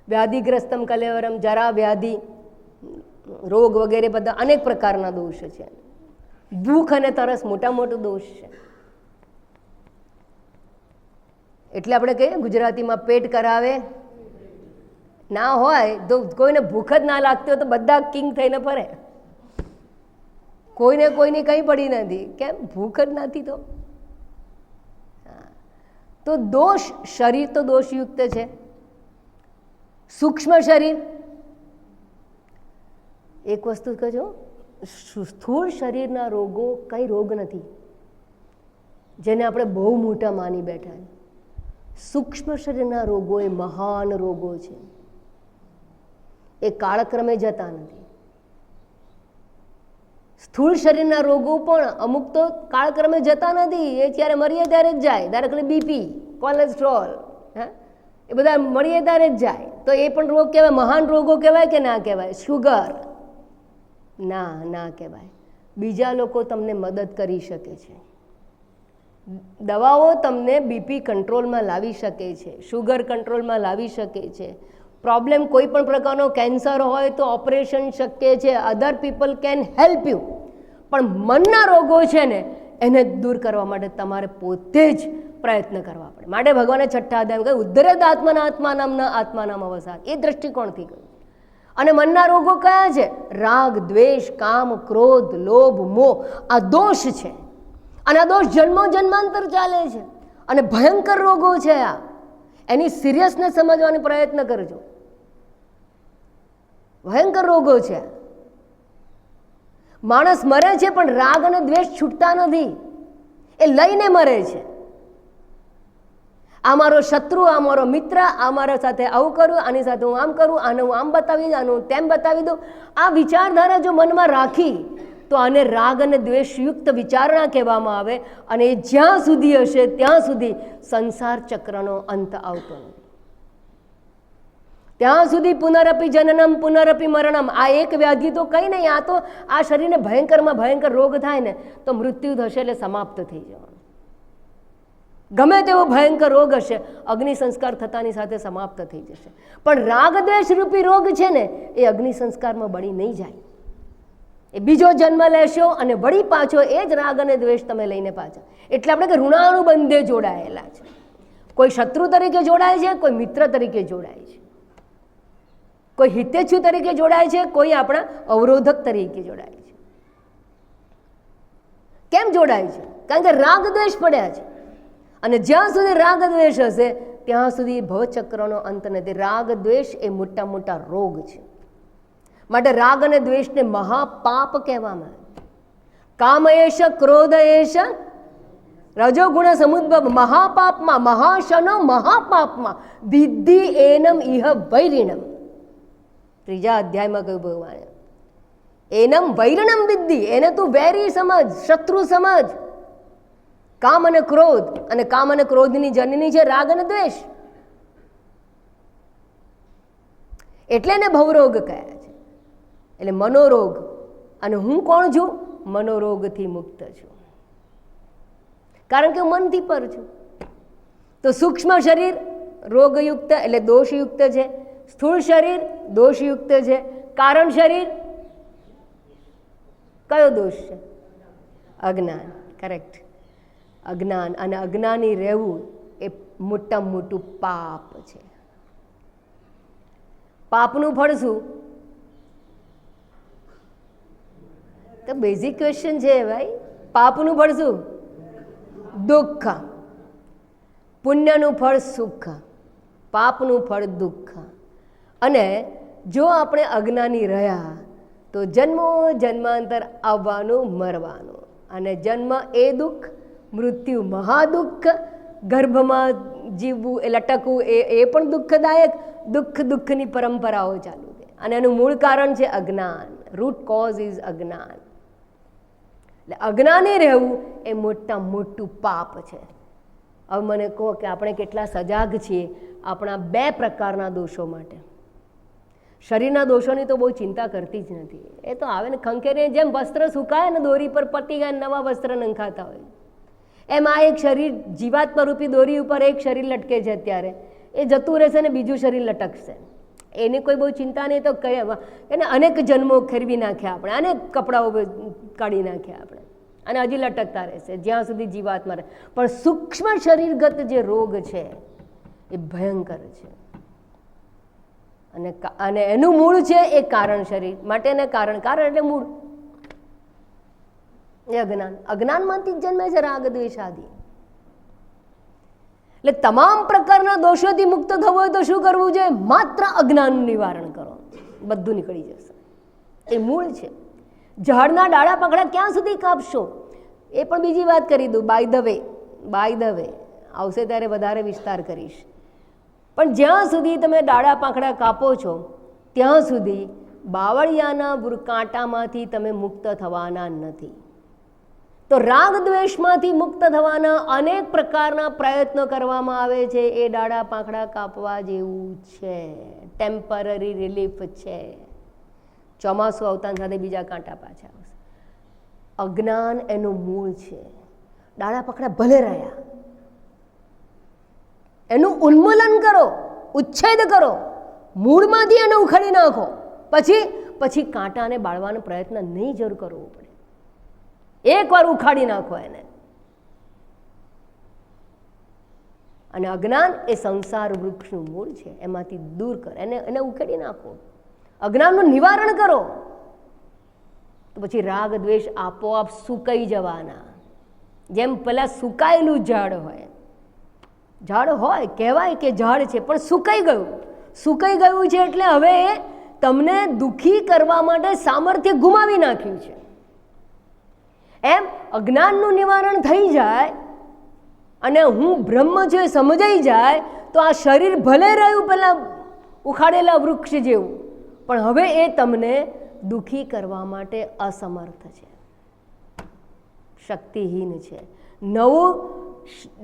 વ્યાધિગ્રસ્તમ કલેવરમ, જરા વ્યાધિ રોગ વગેરે બધા અનેક પ્રકારના દોષ છે. ભૂખ અને તરસ મોટા મોટો દોષ છે. એટલે આપણે કહીએ ગુજરાતીમાં પેટ કરાવે ના હોય તો કોઈને ભૂખ જ ના લાગતી હોય તો બધા કિંગ થઈને ફરે. કોઈને કોઈની કંઈ પડી નથી. કેમ? ભૂખ જ નથી. તો દોષ, શરીર તો દોષયુક્ત છે. સૂક્ષ્મ શરીર, એક વસ્તુ કહેજો, સ્થૂળ શરીરના રોગો કંઈ રોગ નથી જેને આપણે બહુ મોટા માની બેઠા. સૂક્ષ્મ શરીરના રોગો એ મહાન રોગો છે. એ કાળક્રમે જતા નથી. સ્થૂળ શરીરના રોગો પણ અમુક તો કાળક્રમે જતા નથી. એ ત્યારે મળીએ ત્યારે જ જાય. ધારો બીપી, કોલેસ્ટ્રોલ, એ બધા મળીએ ત્યારે જ જાય. તો એ પણ રોગ કહેવાય? મહાન રોગો કહેવાય કે ના કહેવાય? શુગર ના કહેવાય. બીજા લોકો તમને મદદ કરી શકે છે. દવાઓ તમને બીપી કંટ્રોલમાં લાવી શકે છે, શુગર કંટ્રોલમાં લાવી શકે છે. પ્રોબ્લેમ કોઈ પણ પ્રકારનો કેન્સર હોય તો ઓપરેશન શક્ય છે. Other people can help you. પણ મનના રોગો છે ને એને દૂર કરવા માટે તમારે પોતે જ પ્રયત્ન કરવા પડે. માટે ભગવાને છઠ્ઠા અધ્યાયમાં કહ્યું ઉદ્ધરેદ આત્માના આત્માનામ ન આત્માનામ અવસાદ. એ દ્રષ્ટિકોણથી કહ્યું. અને મનના રોગો કયા છે? રાગ, દ્વેષ, કામ, ક્રોધ, લોભ, મોહ. આ દોષ છે. અને આ દોષ જન્મો જન્માંતર ચાલે છે. અને ભયંકર રોગો છે આ. એની સિરિયસનેસ સમજવાનો પ્રયત્ન કરજો. ભયંકર રોગો છે. માણસ મરે છે પણ રાગ અને દ્વેષ છૂટતા નથી. એ લઈને મરે છે. આ મારો શત્રુ, આ મારો મિત્ર, આ મારા સાથે આવું કરું, આની સાથે હું આમ કરું, આને હું આમ બતાવી દઉં, આનું તેમ બતાવી દઉં. આ વિચારધારા જો મનમાં રાખી તો આને રાગ અને દ્વેષયુક્ત વિચારણા કહેવામાં આવે. અને એ જ્યાં સુધી હશે ત્યાં સુધી સંસાર ચક્રનો અંત આવતો નથી. ત્યાં સુધી પુનરપી જનનમ પુનરપી મરણમ. આ એક વ્યાધિ તો કંઈ નહીં. આ તો આ શરીરને ભયંકરમાં ભયંકર રોગ થાય ને તો મૃત્યુ થશે એટલે સમાપ્ત થઈ જવાનું. ગમે તેવો ભયંકર રોગ હશે અગ્નિ સંસ્કાર થતાની સાથે સમાપ્ત થઈ જશે. પણ રાગ દ્વેષ રૂપી રોગ છે ને એ અગ્નિ સંસ્કારમાં બળી નહીં જાય. એ બીજો જન્મ લેશો અને વળી પાછો એ જ રાગ અને દ્વેષ તમે લઈને પાછા. એટલે આપણે કે ઋણાનુબંધે જોડાયેલા છે. કોઈ શત્રુ તરીકે જોડાય છે, કોઈ મિત્ર તરીકે જોડાય છે, કોઈ હિતેચ્છુ તરીકે જોડાય છે, કોઈ આપણા અવરોધક તરીકે જોડાય છે. કેમ જોડાય છે? કારણ કે રાગ દ્વેષ પડ્યા છે. અને જ્યાં સુધી રાગ દ્વેષ હશે ત્યાં સુધી ભવચક્રનો અંત નથી. રાગ દ્વેષ એ મોટા મોટા રોગ છે. માટે રાગ અને દ્વેષને મહાપાપ કહેવામાં આવે. કામ એશ, ક્રોધ એશ, રજોગુણ સમુદ્ભવ. મહાપાપમાં, મહાશનો મહાપાપમાં વિદ્ધિ એનમ ઇહ વૈરિણમ. ત્રીજા અધ્યાયમાં કહ્યું ભગવાને એનમ વૈરિણમ વિદ્ધિ. એને તું વેરી સમજ, શત્રુ સમજ. કામ અને ક્રોધ, અને કામ અને ક્રોધની જનની છે રાગ અને દ્વેષ. એટલે એને ભવરોગ કયા છે. એટલે મનોરોગ. અને હું કોણ છું? મનોરોગથી મુક્ત છું. કારણ કે હું મનથી પર છું. તો સૂક્ષ્મ શરીર રોગયુક્ત એટલે દોષયુક્ત છે. સ્થૂળ શરીર દોષયુક્ત છે. કારણ શરીર કયો દોષ છે? અજ્ઞાન. કરેક્ટ. અજ્ઞાન. અને અજ્ઞાની રહેવું એ મોટામાં મોટું પાપ છે. પાપનું ફળ શું? તો બેઝિક ક્વેશ્ચન છે ભાઈ. પાપનું ફળ શું? દુઃખ. પુણ્યનું ફળ સુખ, પાપનું ફળ દુઃખ. અને જો આપણે અજ્ઞાની રહ્યા તો જન્મો જન્માંતર આવવાનું, મરવાનું. અને જન્મ એ દુઃખ, મૃત્યુ મહાદુઃખ, ગર્ભમાં જીવવું એ લટકવું એ પણ દુઃખદાયક. દુઃખની પરંપરાઓ ચાલુ છે. અને એનું મૂળ કારણ છે અજ્ઞાન. રૂટ કોઝ ઇઝ અજ્ઞાન. એટલે અજ્ઞાની રહેવું એ મોટું પાપ છે. હવે મને કહો કે આપણે કેટલા સજાગ છીએ આપણા બે પ્રકારના દોષો માટે. શરીરના દોષોની તો બહુ ચિંતા કરતી જ નથી. એ તો આવે ને ખંખેરીને જેમ વસ્ત્ર સુકાય ને દોરી પર પટી ગયા નવા વસ્ત્ર નંખાતા હોય એમ આ એક શરીર જીવાત્મા રૂપી દોરી ઉપર એક શરીર લટકે છે. અત્યારે એ જતું રહેશે ને બીજું શરીર લટકશે. એની કોઈ બહુ ચિંતા નહીં. તો એને અનેક જન્મો ખેરવી નાખ્યા આપણે, અનેક કપડાઓ કાઢી નાખ્યા આપણે. અને હજી લટકતા રહેશે જ્યાં સુધી જીવાત્મા રહે. પણ સૂક્ષ્મ શરીરગત જે રોગ છે એ ભયંકર છે. અને એનું મૂળ છે એ કારણ શરીર માટેને કારણ એટલે મૂળ એ અજ્ઞાન. અજ્ઞાનમાંથી જ જન્મે છે રાગ દ્વેષ આદિ. એટલે તમામ પ્રકારના દોષોથી મુક્ત થવું હોય તો શું કરવું જોઈએ? માત્ર અજ્ઞાનનું નિવારણ કરો, બધું નીકળી જશે. એ મૂળ છે. ઝાડના ડાળા પાંખડા ક્યાં સુધી કાપશો એ પણ બીજી વાત કરી દઉં. બાય ધ વે આવશે ત્યારે વધારે વિસ્તાર કરીશ. પણ જ્યાં સુધી તમે ડાળા પાંખડા કાપો છો ત્યાં સુધી બાવળિયાના કાંટામાંથી તમે મુક્ત થવાના નથી. તો રાગ દ્વેષમાંથી મુક્ત થવાના અનેક પ્રકારના પ્રયત્નો કરવામાં આવે છે. એ ડાળા પાંખડા કાપવા જેવું છે, ટેમ્પરરી રિલીફ છે. ચોમાસું આવતા સાથે બીજા કાંટા પાછા આવશે. અજ્ઞાન એનું મૂળ છે. ડાળા પાંખડા ભલે રહ્યા, એનું ઉન્મૂલન કરો, ઉચ્છેદ કરો, મૂળમાંથી એને ઉખાડી નાખો. પછી કાંટાને બાળવાનો પ્રયત્ન નહીં જરૂર કરવો પડે. એકવાર ઉખાડી નાખો એને. અને અજ્ઞાન એ સંસાર વૃક્ષનું મૂળ છે, એમાંથી દૂર કર, એને ઉખેડી નાખો, અજ્ઞાનનું નિવારણ કરો. તો પછી રાગ દ્વેષ આપોઆપ સુકાઈ જવાના. જેમ પેલા સુકાયેલું ઝાડ હોય કહેવાય કે ઝાડ છે પણ સુકાઈ ગયું છે એટલે હવે તમને દુઃખી કરવા માટે સામર્થ્ય ગુમાવી નાખ્યું છે. એમ અજ્ઞાનનું નિવારણ થઈ જાય અને હું બ્રહ્મ છે સમજાઈ જાય તો આ શરીર ભલે રહ્યું પેલા ઉખાડેલા વૃક્ષ જેવું, પણ હવે એ તમને દુઃખી કરવા માટે અસમર્થ છે, શક્તિહીન છે.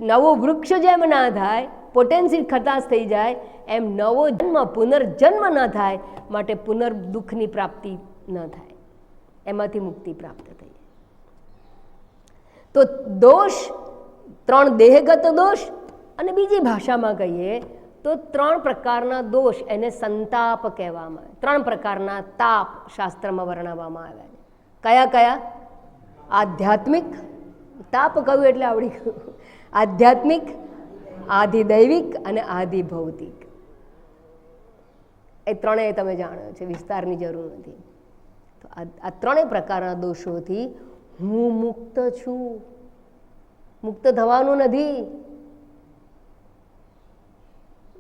નવો વૃક્ષ જેમ ના થાય, પોટેન્શિયલ ખટાશ થઈ જાય, એમ નવો પુનર્જન્મ ન થાય, માટે દુઃખની પ્રાપ્તિ ન થાય, એમાંથી મુક્તિ પ્રાપ્ત થઈ. તો દોષ 3 દેહગત દોષ, અને બીજી ભાષામાં કહીએ તો 3 પ્રકારના દોષ, એને સંતાપ કહેવામાં આવે. 3 પ્રકારના તાપ શાસ્ત્રમાં વર્ણવવામાં આવ્યા છે. કયા? આધ્યાત્મિક તાપ કહ્યું એટલે આવડી ગયું. આધ્યાત્મિક, આધિદૈવિક અને આધિભૌતિક. એ ત્રણેય તમે જાણો છો, વિસ્તારની જરૂર નથી. તો આ 3 પ્રકારના દોષોથી હું મુક્ત છું. મુક્ત થવાનું નથી,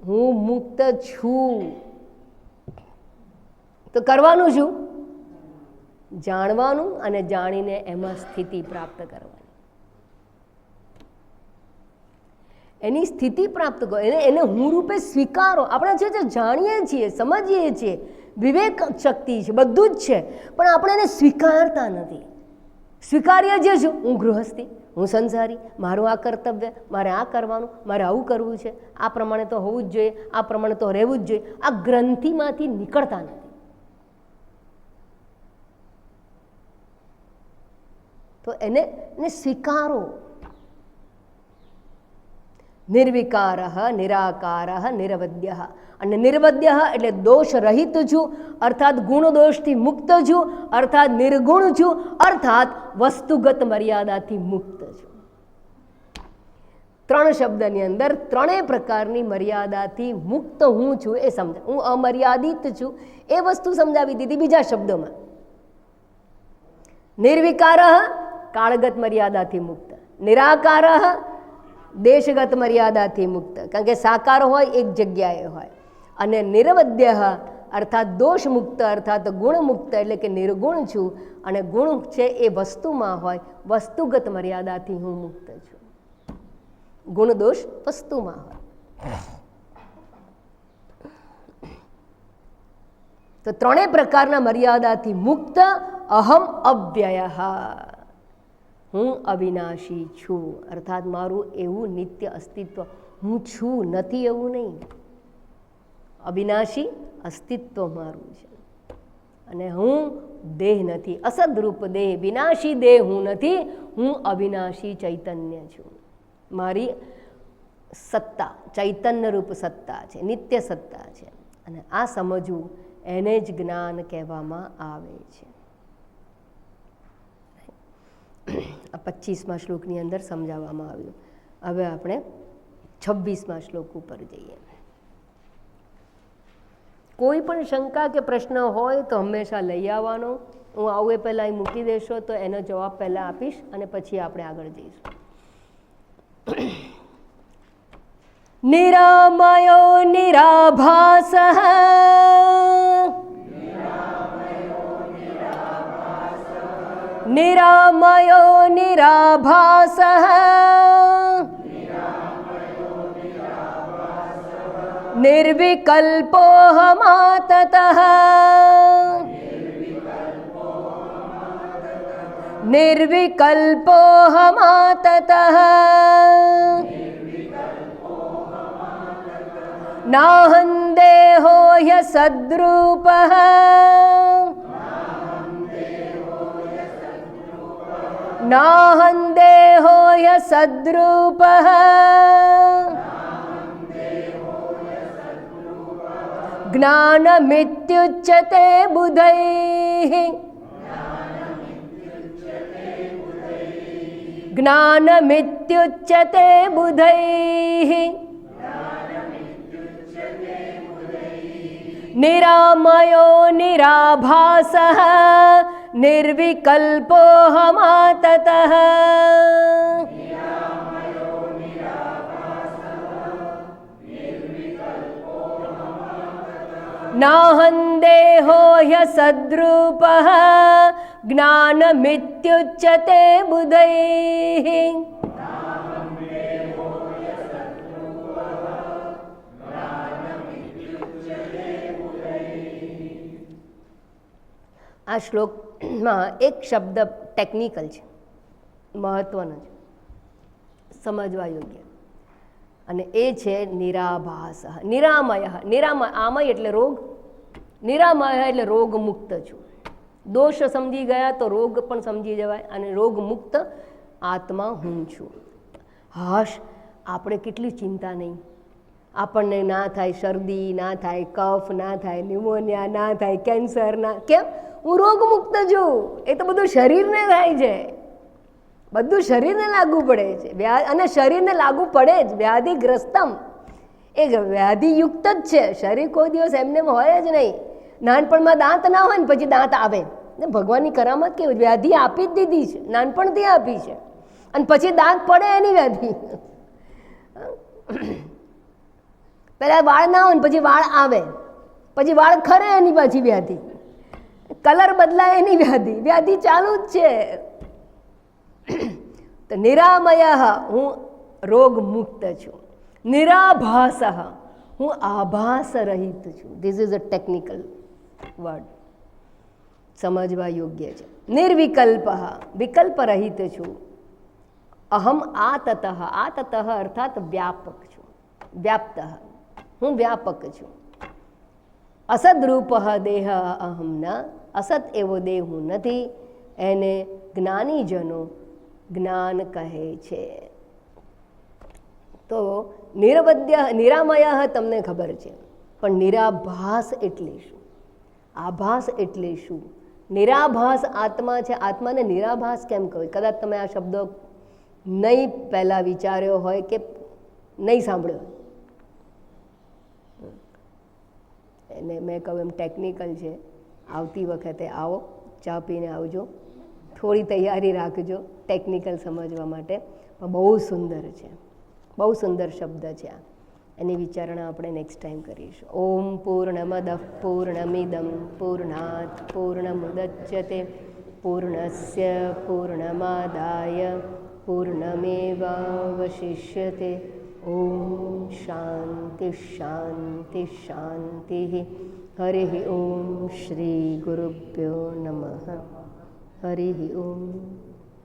હું મુક્ત છું. તો કરવાનું શું? જાણવાનું અને જાણીને એમાં સ્થિતિ પ્રાપ્ત કરવાની. એની સ્થિતિ પ્રાપ્ત કરો, એને હું રૂપે સ્વીકારો. આપણે જે જાણીએ છીએ, સમજીએ છીએ, વિવેક શક્તિ છે, બધું જ છે, પણ આપણે એને સ્વીકારતા નથી. સ્વીકાર્ય જે છું, હું ગૃહસ્થી, હું સંસારી, મારું આ કર્તવ્ય, મારે આ કરવાનું, મારે આવું કરવું છે, આ પ્રમાણે તો હોવું જ જોઈએ, આ પ્રમાણે તો રહેવું જ જોઈએ. આ ગ્રંથિમાંથી નીકળતા નથી. તો એને સ્વીકારો. નિર્વિકાર, નિરાકાર, નિરવદ્ય. અને નિર્વદ્ય એટલે દોષ રહિત છું, અર્થાત ગુણ દોષથી મુક્ત છું, અર્થાત નિર્ગુણ છું, અર્થાત વસ્તુગત મર્યાદાથી મુક્ત છું. 3 શબ્દની અંદર 3 પ્રકારની મર્યાદાથી મુક્ત હું છું એ સમજાય. હું અમર્યાદિત છું એ વસ્તુ સમજાવી દીધી બીજા શબ્દોમાં. નિર્વિકાર કાળગત મર્યાદાથી મુક્ત, નિરાકાર દેશગત મર્યાદાથી મુક્ત, કારણ કે સાકાર હોય એક જગ્યાએ હોય, અને નિરવદ્ય અર્થાત દોષ મુક્ત, અર્થાત ગુણ મુક્ત, એટલે કે નિર્ગુણ છું, અને ગુણ છે એ વસ્તુમાં હોય, વસ્તુગત મર્યાદાથી હું મુક્ત છું. ગુણ દોષ વસ્તુમાં હોય. તો 3 પ્રકારના મર્યાદાથી મુક્ત. અહમ અવ્યય, હું અવિનાશી છું, અર્થાત મારું એવું નિત્ય અસ્તિત્વ હું છું, નથી એવું નહીં. અવિનાશી અસ્તિત્વ મારું છે, અને હું દેહ નથી, અસદરૂપ દેહ, વિનાશી દેહ હું નથી, હું અવિનાશી ચૈતન્ય છું. મારી સત્તા ચૈતન્ય રૂપ સત્તા છે, નિત્ય સત્તા છે. અને આ સમજવું એને જ જ્ઞાન કહેવામાં આવે છે. આ 25મા શ્લોકની અંદર સમજાવવામાં આવ્યું. હવે આપણે 26મા શ્લોક ઉપર જઈએ. કોઈ પણ શંકા કે પ્રશ્ન હોય તો હંમેશા લઈ આવવાનો. હું આવું એ પહેલાં અહીં મૂકી દેશો તો એનો જવાબ પહેલાં આપીશ અને પછી આપણે આગળ જઈશું. નિરામયો નિરાભાસ નિરામયો નિરાભાસ निर्विकल्पोऽहमाततः निर्विकल्पोऽहमाततः नाहं देहो ह्यसद्रूपः नाहं देहो ह्यसद्रूपः ज्ञानमित्युच्यते बुधैः ज्ञानमित्युच्यते बुधैः निरामयो निराभासः निर्विकल्पोऽहमाततः नाहं देहो ह्यसद्रूपः ज्ञानमित्युच्यते बुधैः આ શ્લોકમાં એક શબ્દ ટેકનિકલ છે, મહત્વનો છે, સમજવા યોગ્ય, અને એ છે નિરાભાસ. નિરામય, આમય એટલે રોગ, નિરામય એટલે રોગ મુક્ત છું. દોષ સમજી ગયા તો રોગ પણ સમજી જવાય, અને રોગ મુક્ત આત્મા હું છું. હાશ, આપણે કેટલી ચિંતા નહીં, આપણને ના થાય શરદી, ના થાય કફ, ના થાય ન્યુમોનિયા, ના થાય કેન્સર, ના, કેમ? હું રોગ મુક્ત છું. એ તો બધું શરીરને થાય છે, બધું શરીરને લાગુ પડે છે, અને શરીરને લાગુ પડે જ. વ્યાધિગ્રસ્તમ એ વ્યાધિયુક્ત જ છે શરીર. કોઈ દિવસ એમને હોય જ નહીં. નાનપણમાં દાંત ના હોય ને પછી દાંત આવે ને, ભગવાનની કરામત કેવી, વ્યાધિ આપી જ દીધી છે, નાનપણથી આપી છે, અને પછી દાંત પડે એની વ્યાધિ. પહેલા વાળ ના હોય ને પછી વાળ આવે, પછી વાળ ખરે એની પાછી વ્યાધિ, કલર બદલાય એની વ્યાધિ, વ્યાધિ ચાલુ જ છે. તો નિરામય, હું રોગ મુક્ત છું. નિરાભાસ, હું આભાસ રહિત છું. This is a technical word, સમજવા યોગ્ય છે. નિર્વિકલ્પ, વિકલ્પ રહિત છું. અહમ આતતઃ, આતતઃ અર્થાત વ્યાપક છું, વ્યાપ્ત, હું વ્યાપક છું. અસદરૂપ દેહ અહમ ન, અસત એવો દેહ હું નથી, એને જ્ઞાનીજનો જ્ઞાન કહે છે. તો નિરામય તમને ખબર છે, પણ નિરાભાસ એટલે શું? આભાસ એટલે શું? નિરાભાસ આત્મા છે. આત્માને નિરાભાસ કેમ કહે? કદાચ તમે આ શબ્દ નહીં પહેલાં વિચાર્યો હોય કે નહીં સાંભળ્યો, એને મેં કહું એમ ટેકનિકલ છે. આવતી વખતે આવો, ચા પીને આવજો, થોડી તૈયારી રાખજો ટેકનિકલ સમજવા માટે. પણ બહુ સુંદર છે, બહુ સુંદર શબ્દ છે આ. એની વિચારણા આપણે નેક્સ્ટ ટાઈમ કરીશું. ઓમ પૂર્ણમદ પૂર્ણમિદમ પૂર્ણાત પૂર્ણમુદચ્યતે પૂર્ણસ્ય પૂર્ણમાદાય પૂર્ણમેવાવશિષ્યતે. ઓમ શાંતિ શાંતિ શાંતિ. હરિ ઓમ શ્રી ગુરુભ્યો નમઃ. હરિ ઓમ.